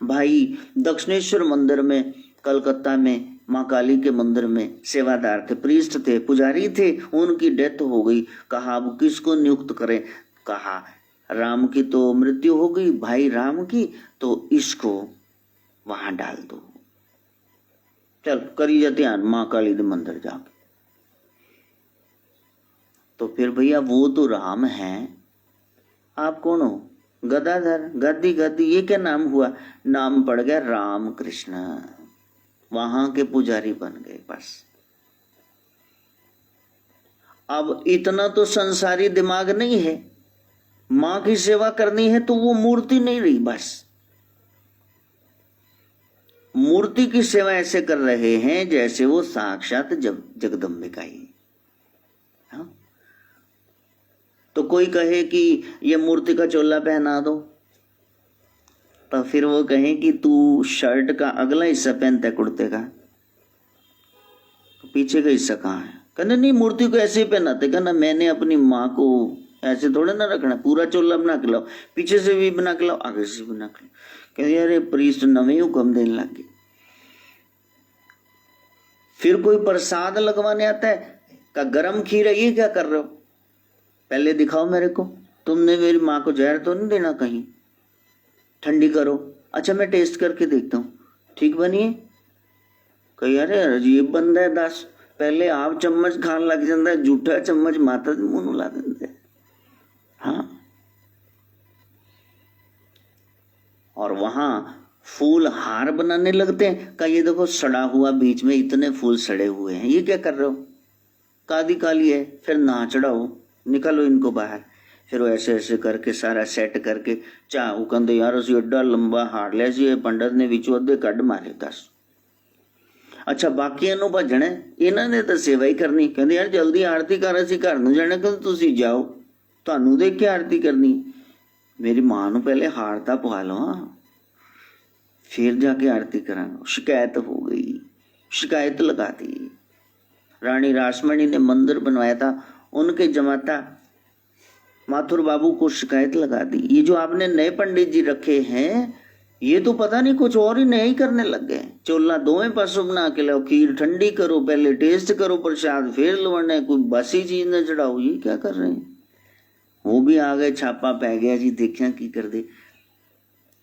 भाई दक्षिणेश्वर मंदिर में कलकत्ता में माँ काली के मंदिर में सेवादार थे, प्रीस्ट थे, पुजारी थे, उनकी डेथ हो गई। कहा अब किसको नियुक्त करें। कहा राम की तो मृत्यु हो गई, भाई राम की, तो इसको वहां डाल दो। चल करी जाते हैं माँ काली के मंदिर जाके। तो फिर भैया वो तो राम है, आप कौन हो? गदाधर, गद्दी गद्दी, ये क्या नाम हुआ? नाम पड़ गया राम कृष्ण, वहां के पुजारी बन गए। बस अब इतना तो संसारी दिमाग नहीं है, माँ की सेवा करनी है तो वो मूर्ति नहीं रही, बस मूर्ति की सेवा ऐसे कर रहे हैं जैसे वो साक्षात जगदम्बिका ही। हाँ? तो कोई कहे कि ये मूर्ति का चोला पहना दो, तो फिर वो कहे कि तू शर्ट का अगला हिस्सा पहनता है कुर्ते का, तो पीछे का हिस्सा कहाँ है? कहना नहीं, मूर्ति को ऐसे ही पहनाते। कहना मैंने अपनी माँ को ऐसे थोड़े ना रखना, पूरा चोला बना के लाओ, पीछे से भी बना के लाओ, आगे से भी बना के लाओ। कहते अरे प्रीस्ट नवे हुक्म देने लग गए। फिर कोई प्रसाद लगवाने आता है, का गरम खीर है, ये क्या कर रहे हो, पहले दिखाओ मेरे को, तुमने मेरी माँ को जहर तो नहीं देना कहीं, ठंडी करो। अच्छा मैं टेस्ट करके देखता हूँ, ठीक बनी है? कही अरे अजीब बंदा है दास, पहले आप चम्मच खान लग जाता है, झूठा चम्मच माता दे मुंह ला देते। हाँ, और वहां फूल हार बनाने लगते हैं, का ये देखो सड़ा हुआ बीच में इतने फूल सड़े हुए हैं, ये क्या कर रहे हो, कादी काली है, फिर ना चढ़ाओ, निकालो इनको बाहर। फिर वो ऐसे ऐसे करके सारा सेट करके चाह कहते यार असी एडा लंबा हार लिया सी, पंडित ने विचों अद्धे कढ़ मारे दस। अच्छा बाकी इन्हों भजन है, इन्होंने तो सेवा ही करनी। कहते यार जल्दी आरती कर, असी घर नूं जाना। कहते तुसी जाओ, तुहानूं देख के आरती करनी, मेरी मां नूं पहले हार तां पवा लो, फिर जाके आरती करांगा। शिकायत हो गई, शिकायत लगा दी। रानी रासमणी ने मंदिर बनवाया था, उनके जमाता माथुर बाबू को शिकायत लगा दी, ये जो आपने नए पंडित जी रखे हैं ये तो पता नहीं कुछ और ही नया ही करने लग गए। चोला दोवें पासों बना के लाओ, खीर ठंडी करो, पहले टेस्ट करो प्रसाद, फिर लवण, कोई बासी चीज न चढ़ाओ, ये क्या कर रहे हैं? वो भी आ गए, छापा पै गया जी, देखा की कर दे।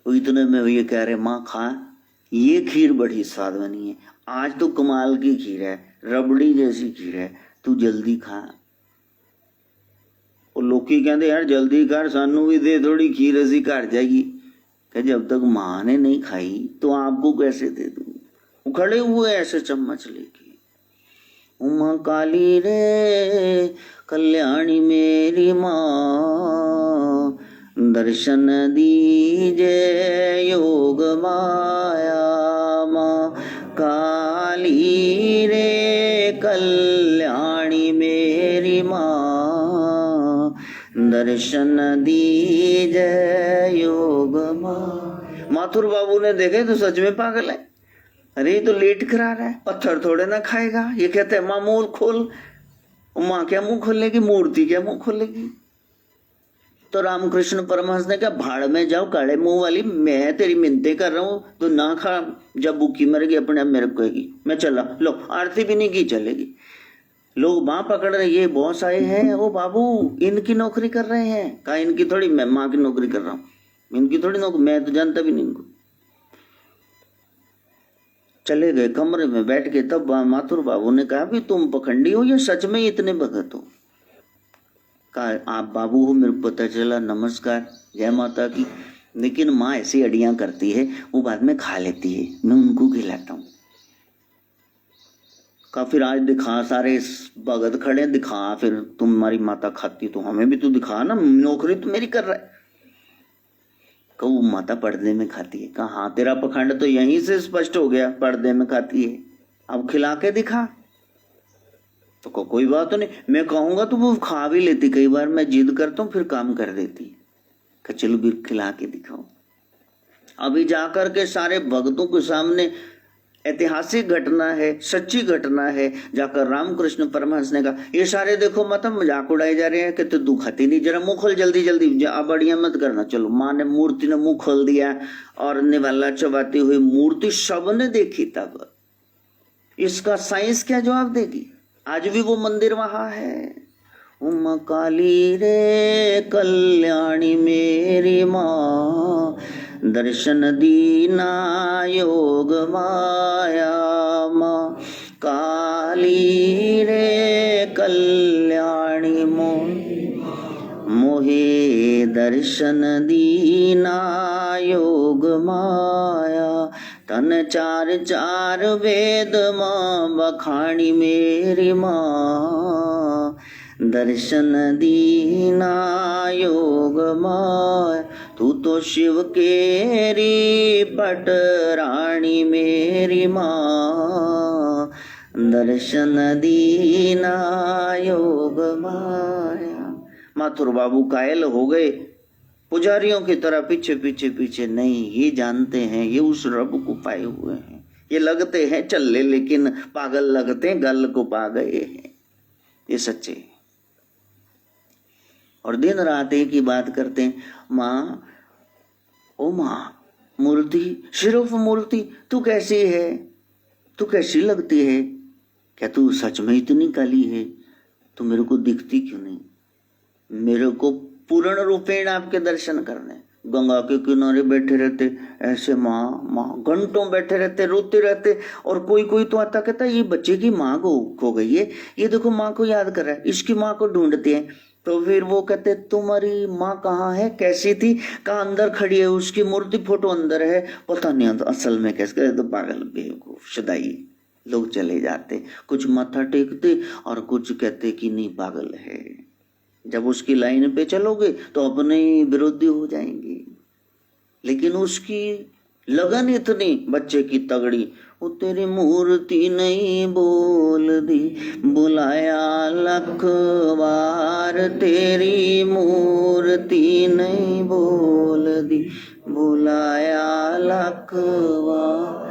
वो इतने में ये कह रहे माँ खा, ये खीर बड़ी स्वाद बनी है, आज तो कमाल की खीर है, रबड़ी जैसी खीर है, तू जल्दी खा। और लोकी कहते यार जल्दी कर, सानू भी दे थोड़ी खीर, असी घर जाएगी। कह जब तक माँ ने नहीं खाई तो आपको कैसे दे दूँ? वो खड़े हुए ऐसे चम्मच लेके, उमा काली रे कल्याणी मेरी माँ, दर्शन दीजे योग माया माँ, काली रे कल्याणी मेरी माँ, दर्शन दीजे योग माँ। माथुर बाबू ने देखे तो सच में पागल है, अरे ये तो लेट करा रहा है, पत्थर थोड़े ना खाएगा। ये कहते हैं माँ मुंह खोल, माँ क्या मुंह खोलेगी, मूर्ति क्या मुंह खोलेगी? तो रामकृष्ण परमहंस ने कहा भाड़ में जाओ काले मुंह वाली, मैं तेरी मिन्नतें कर रहा हूँ तो ना खा, जब भूखी मरेगी अपने आप मेरे को कहेगी। मैं चला, लो आरती भी नहीं की चलेगी। लोग बाँ पकड़ रहे, ये बॉस आए हैं, ओ बाबू इनकी नौकरी कर रहे हैं। कहा इनकी थोड़ी, मैं माँ की नौकरी कर रहा हूँ, इनकी थोड़ी नौकरी, मैं तो जानता भी नहीं इनको। चले गए कमरे में बैठ के। तब माथुर बाबू ने कहा भी तुम पखंडी हो या सच में इतने भगत हो? कहा आप बाबू हो, मेरे को पता चला, नमस्कार, जय माता की, लेकिन माँ ऐसी अड़ियां करती है, वो बाद में खा लेती है, मैं उनको खिलाता हूँ। कहा फिर आज दिखा, सारे भगत खड़े, दिखा, फिर तुम्हारी माता खाती तो हमें भी तो दिखा ना, नौकरी तो मेरी कर रहा है। वो माता पर्दे में खाती है। कहा हाँ तेरा पखंड तो यहीं से स्पष्ट हो गया, पर्दे में खाती है, अब खिला के दिखा। तो कोई बात तो नहीं, मैं कहूंगा तो वो खा भी लेती, कई बार मैं जिद करता हूँ फिर काम कर देती। कहा चलो भी खिला के दिखाओ। अभी जाकर के सारे भक्तों के सामने, ऐतिहासिक घटना है, सच्ची घटना है, जाकर रामकृष्ण परमहंस ने कहा ये सारे देखो मत मजाक उड़ाए जा रहे हैं कि तू दुखाती नहीं, जरा मुंह खोल जल्दी जल्दी, अब बढ़िया मत करना। चलो माँ ने, मूर्ति ने मुंह खोल दिया और निवाला चबाती हुई मूर्ति सबने देखी। तब इसका साइंस क्या जवाब देगी? आज भी वो मंदिर वहां है। उमा काली रे कल्याणी मेरी माँ, दर्शन दीना योग माया माँ, काली रे कल्याणी मोहे दर्शन दीना योग माया, तन चार चार वेद माँ बखानी मेरी माँ, दर्शन दीना योग माया, तू तो शिव केरी पट रानी मेरी माँ। दर्शन दीना योग माया। माथुर बाबू कायल हो गए, पुजारियों की तरह पीछे पीछे पीछे नहीं, ये जानते हैं ये उस रब को पाए हुए हैं। ये लगते हैं चल्ले लेकिन पागल लगते हैं, गल को पा गए हैं, ये सच्चे। और दिन रात एक ही बात करते हैं, माँ ओ माँ, मूर्ति सिर्फ मूर्ति, तू कैसी है, तू कैसी लगती है, क्या तू सच में इतनी काली है, तू मेरे को दिखती क्यों नहीं, मेरे को पूर्ण रूपेण आपके दर्शन करने। गंगा के किनारे बैठे रहते ऐसे, माँ माँ घंटों बैठे रहते, रोते रहते। और कोई कोई तो आता कहता ये बच्चे की माँ को खो गई है, ये देखो माँ को याद कर रहा है, इसकी माँ को ढूंढते हैं। तो फिर वो कहते तुम्हारी माँ कहाँ है, कैसी थी, कहाँ, अंदर खड़ी है, उसकी मूर्ति फोटो अंदर है, पता नहीं तो असल में कैसे। तो पागल बेवकूफ शुदाई लोग चले जाते, कुछ माथा टेकते और कुछ कहते कि नहीं पागल है। जब उसकी लाइन पे चलोगे तो अपने ही विरोधी हो जाएंगे। लेकिन उसकी लगन इतनी, बच्चे की तगड़ी, वो तेरी मूर्ति नहीं बोल दी, बुलाया लख बार, तेरी मूर्ति नहीं बोल दी, बुलाया लख बार।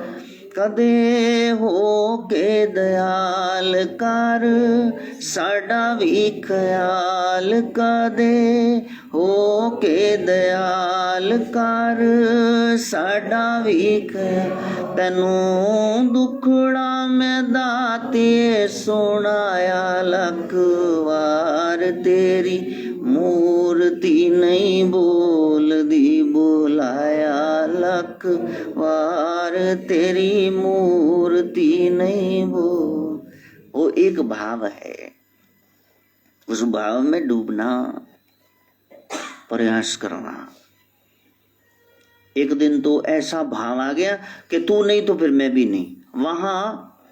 कदे हो के दयाल कर साडा भी ख्याल, कदे हो के दयाल कर साडा भी ख्याल, तैनू दुखड़ा में दाते सुनाया लख वार, तेरी मूर्ति नहीं बोल दी, बुलाया लख वार, तेरी मूर्ति नहीं बोल। वो एक भाव है, उस भाव में डूबना, प्रयास करना। एक दिन तो ऐसा भाव आ गया कि तू नहीं तो फिर मैं भी नहीं। वहां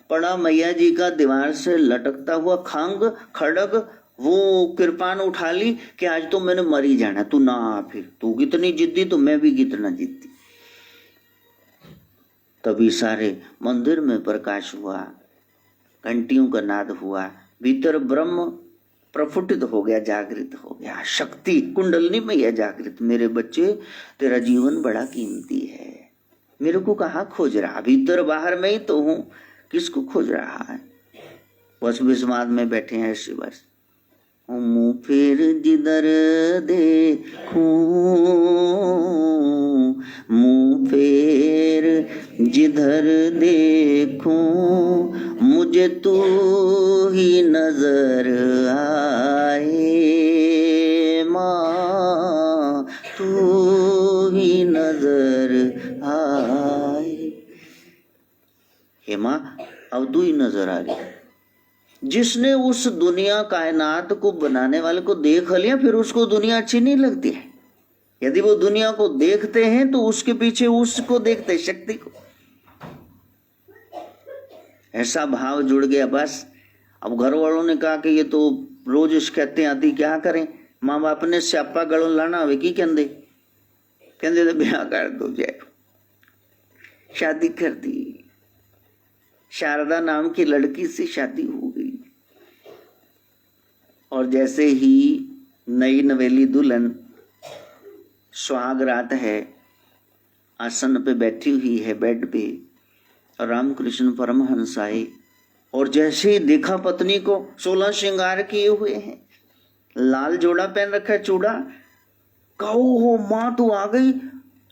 पड़ा मैया जी का दीवार से लटकता हुआ खंग खड़ग, वो कृपान उठा ली कि आज तो मैंने मर ही जाना, तू ना आ, फिर तू कितनी जिद्दी तो मैं भी कितना जिद्दी। तभी सारे मंदिर में प्रकाश हुआ, घंटियों का नाद हुआ, भीतर ब्रह्म प्रफुटित हो गया, जागृत हो गया, शक्ति कुंडलनी में यह जागृत। मेरे बच्चे तेरा जीवन बड़ा कीमती है, मेरे को कहाँ खोज रहा, भीतर बाहर में ही तो हूँ, किसको खोज रहा है। बस विस्माद में बैठे हैं ऐसे, बस मुँह फिर जिधर देखूं, मुँह फिर जिधर देखूं, मुझे तू ही नजर आए, माँ तू ही नजर आए। हे माँ अब तू ही नजर आ रही। जिसने उस दुनिया कायनात को बनाने वाले को देख लिया, फिर उसको दुनिया अच्छी नहीं लगती है। यदि वो दुनिया को देखते हैं तो उसके पीछे उसको देखते, शक्ति को। ऐसा भाव जुड़ गया बस। अब घर वालों ने कहा कि ये तो रोज कहते आती, क्या करें। माँ बाप ने स्यापा गलों लाना हुए की कहते, कहते तो ब्याह कर दो, जय शादी कर दी। शारदा नाम की लड़की से शादी हो गई। और जैसे ही नई नवेली दुल्हन, सुहाग रात है, आसन पे बैठी हुई है बेड पे, रामकृष्ण परमहंस आए और जैसे ही देखा पत्नी को 16 श्रृंगार किए हुए हैं, लाल जोड़ा पहन रखा है, चूड़ा, कहो हो माँ तू आ गई।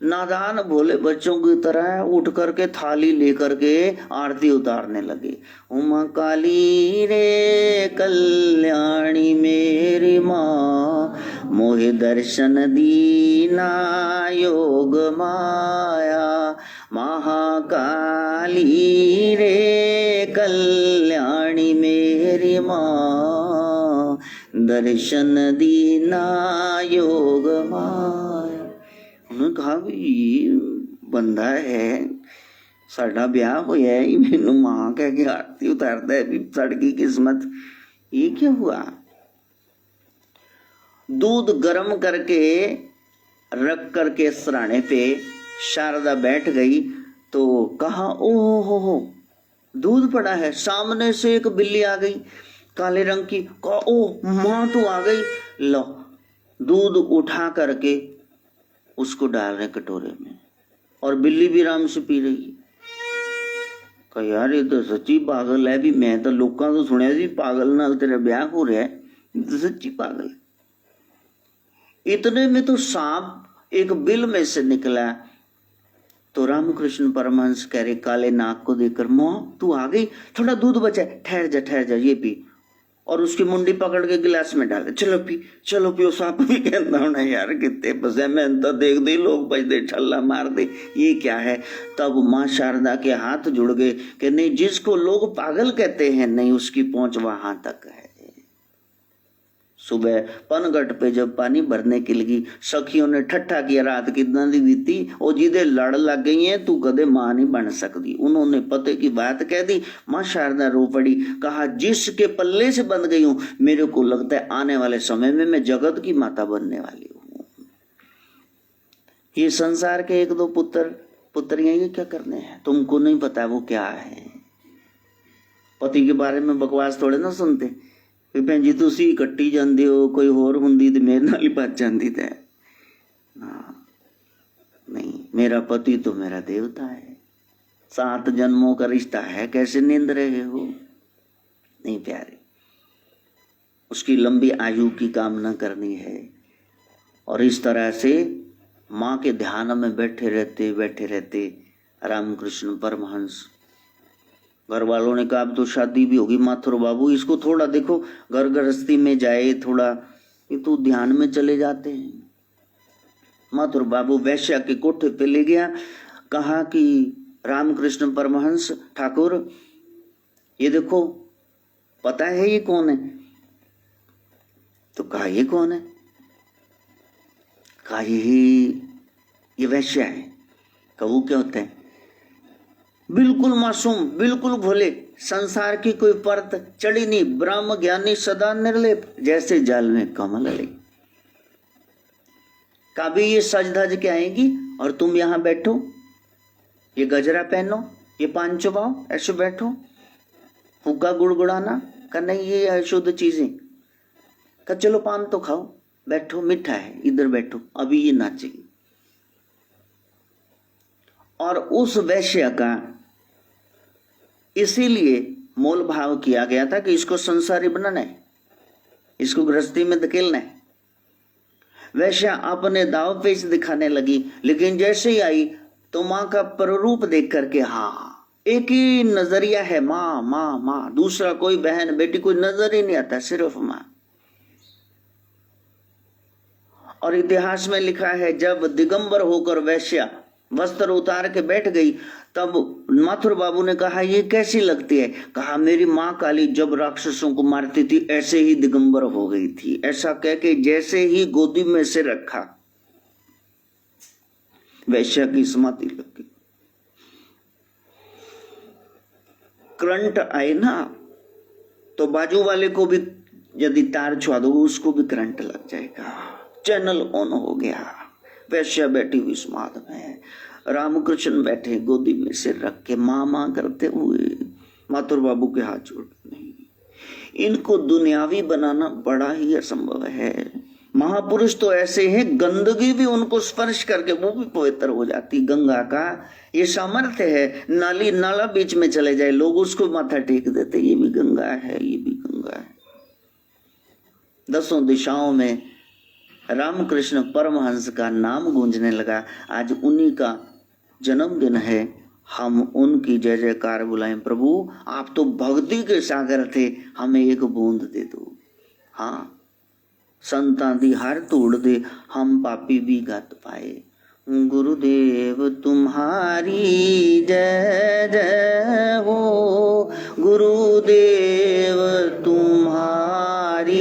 नादान भोले बच्चों की तरह उठ करके थाली लेकर के आरती उतारने लगे। उमा काली रे कल्याणी मेरी माँ, मोहे दर्शन दीना योग माया, महाकाली रे कल्याणी मेरी माँ, दर्शन दीना योग माया। उन्होंने कहा भी ये बंदा है, साडा ब्याह होया है, मैनू मां कह के आरती उतारता है, भी सड़की किस्मत, ये क्या हुआ। दूध गर्म करके रख करके सराहने पे शारदा बैठ गई तो कहा ओ हो दूध पड़ा है। सामने से एक बिल्ली आ गई काले रंग की, कहा ओ माँ तो आ गई, लो दूध उठा करके उसको डाल रहे कटोरे में और बिल्ली भी आराम से पी रही है। कहा यार ये तो सच्ची पागल है, भी मैं तो लोगों तो सुनिया जी पागल नाल तेरा ब्याह हो रहा है, तो सच्ची पागल। इतने में तो सांप एक बिल में से निकला तो रामकृष्ण परमहंस कह रहे काले नाग को देखकर, माँ तू आ गई, थोड़ा दूध बचा है, ठहर जा ये पी। और उसकी मुंडी पकड़ के गिलास में डाले, चलो पियो। सांप भी कहता होना यार कितने पसे मैं तो देख दे लोग बज दे छल्ला मार दे, ये क्या है। तब माँ शारदा के हाथ जुड़ गए कि नहीं, जिसको लोग पागल कहते हैं नहीं उसकी पहुंच वहां तक है। सुबह पनघट पे जब पानी भरने की लगी, सखियों ने ठट्ठा किया रात कितना दी बीती, ओ जिदे लड़ लग गई है तू कदे मां नहीं बन सकती। उन्होंने पते की बात कह दी। मां शारदा रो पड़ी, कहा जिसके पल्ले से बंध गई हूं मेरे को लगता है आने वाले समय में मैं जगत की माता बनने वाली हूं। ये संसार के एक दो पुत्रियां ये क्या करने हैं, तुमको नहीं पता वो क्या है। पति के बारे में बकवास थोड़े ना सुनते, भैन जी तुसी कट्टी जाते हो, कोई होर हुंदी ते मेरे नाल ही बच जाती ते नहीं, मेरा पति तो मेरा देवता है, 7 जन्मों का रिश्ता है, कैसे नींद रहे हो। नहीं प्यारे, उसकी लंबी आयु की कामना करनी है। और इस तरह से माँ के ध्यान में बैठे रहते रामकृष्ण परमहंस। घर वालों ने कहा अब तो शादी भी होगी, माथुर बाबू इसको थोड़ा देखो, घर गृहस्थी में जाए थोड़ा, ये तो ध्यान में चले जाते हैं। माथुर बाबू वैश्या के कोठे पे ले गया, कहा कि रामकृष्ण परमहंस ठाकुर ये देखो पता है ये कौन है। तो कहा ये कौन है, कहा ये वैश्या है। कहा वो क्या होता है, बिल्कुल मासूम, बिल्कुल भोले, संसार की कोई परत चढ़ी नहीं, ब्रह्म ज्ञानी सदा निर्लेप, जैसे जल में कमल ले। कभी ये सज धज के आएगी और तुम यहां बैठो, ये गजरा पहनो, ये पान चबाओ, ऐसे बैठो, फुग्गा गुड़गुड़ाना का नहीं, ये अशुद्ध चीजें। का चलो पान तो खाओ, बैठो मीठा है, इधर बैठो, अभी ये नाचेगी। और उस वैश्य का इसीलिए मोल भाव किया गया था कि इसको संसारी बनाना है, इसको गृहस्थी में धकेलना है। वैश्या अपने दाव पेच दिखाने लगी, लेकिन जैसे ही आई तो माँ का प्ररूप देख करके हाँ एक ही नजरिया है, माँ माँ माँ, दूसरा कोई बहन बेटी कोई नजर ही नहीं आता, सिर्फ माँ। और इतिहास में लिखा है जब दिगंबर होकर वैश्या वस्त्र उतार के बैठ गई तब माथुर बाबू ने कहा ये कैसी लगती है। कहा मेरी माँ काली जब राक्षसों को मारती थी ऐसे ही दिगंबर हो गई थी। ऐसा कह के जैसे ही गोदी में से रखा वैश्या की समाधि लग गई। करंट आए ना तो बाजू वाले को भी यदि तार छुआ दो उसको भी करंट लग जाएगा। चैनल ऑन हो गया। वैश्या बैठी हुई समाधि में, रामकृष्ण बैठे गोदी में सिर रख के माँ माँ करते हुए, माथुर बाबू के हाथ जोड़ के। नहीं, इनको दुनियावी बनाना बड़ा ही असंभव है। महापुरुष तो ऐसे हैं गंदगी भी उनको स्पर्श करके वो भी पवित्र हो जाती। गंगा का ये सामर्थ्य है, नाली नाला बीच में चले जाए लोग उसको माथा टेक देते, ये भी गंगा है, ये भी गंगा है। 10 दिशाओं में रामकृष्ण परमहंस का नाम गूंजने लगा। आज उन्हीं का जन्मदिन है, हम उनकी जय जयकार बुलाएं। प्रभु आप तो भक्ति के सागर थे, हमें एक बूंद दे दो। हाँ संतां दी हार तोड़ दे, हम पापी भी गत पाए। गुरुदेव तुम्हारी जय जय हो, गुरुदेव तुम्हारी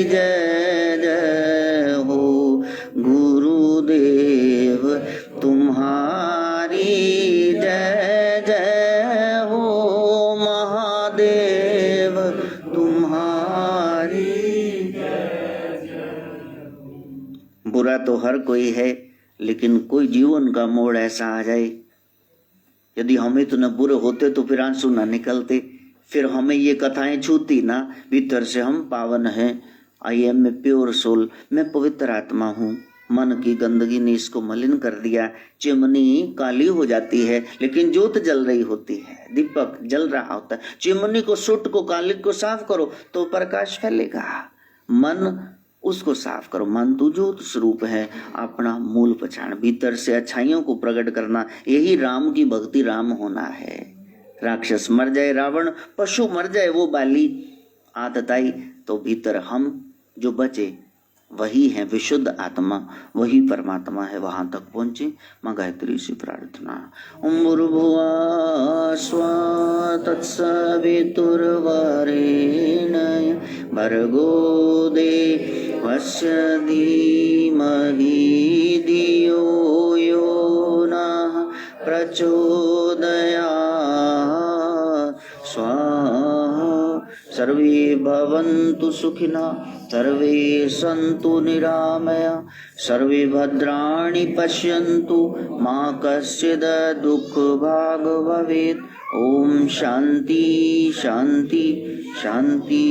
जय जय हो, गुरुदेव तुम्हारी जय जय हो, महादेव तुम्हारी जय जय हर कोई है, लेकिन कोई जीवन का मोड़ ऐसा आ जाए, यदि हम इतने बुरे होते तो फिर आंसू ना निकलते, फिर हमें ये कथाएं छूती ना, भीतर से हम पावन हैं। I am a pure soul, मैं पवित्र आत्मा हूँ। मन की गंदगी ने इसको मलिन कर दिया। चिमनी काली हो जाती है लेकिन ज्योत जल रही होती है, दीपक जल रहा होता है। चिमनी को, सुट को, कालिक को साफ करो तो प्रकाश फैलेगा। मन, उसको साफ करो। मन तो ज्योत स्वरूप है, अपना मूल पहचान, भीतर से अच्छाइयों को प्रकट करना, यही राम की भक्ति, राम होना है। राक्षस मर जाए, रावण, पशु मर जाए, वो बाली आतताई, तो भीतर हम जो बचे वही है विशुद्ध आत्मा, वही परमात्मा है। वहां तक पहुंचे। मां गायत्री से प्रार्थना। ओम भूर्भुवः स्वः तत्सवितुर्वरेण्यं भर्गो देवस्य धीमहि धियो यो नः प्रचोदयात्। स्वाहा। सर्वे भवन्तु सुखिनः, सर्वे सन्तु निरामया, सर्वे भद्राणि पश्यन्तु, मा कश्चित् दुःखभाग् भवेत्। ओम शांति शांति शांति।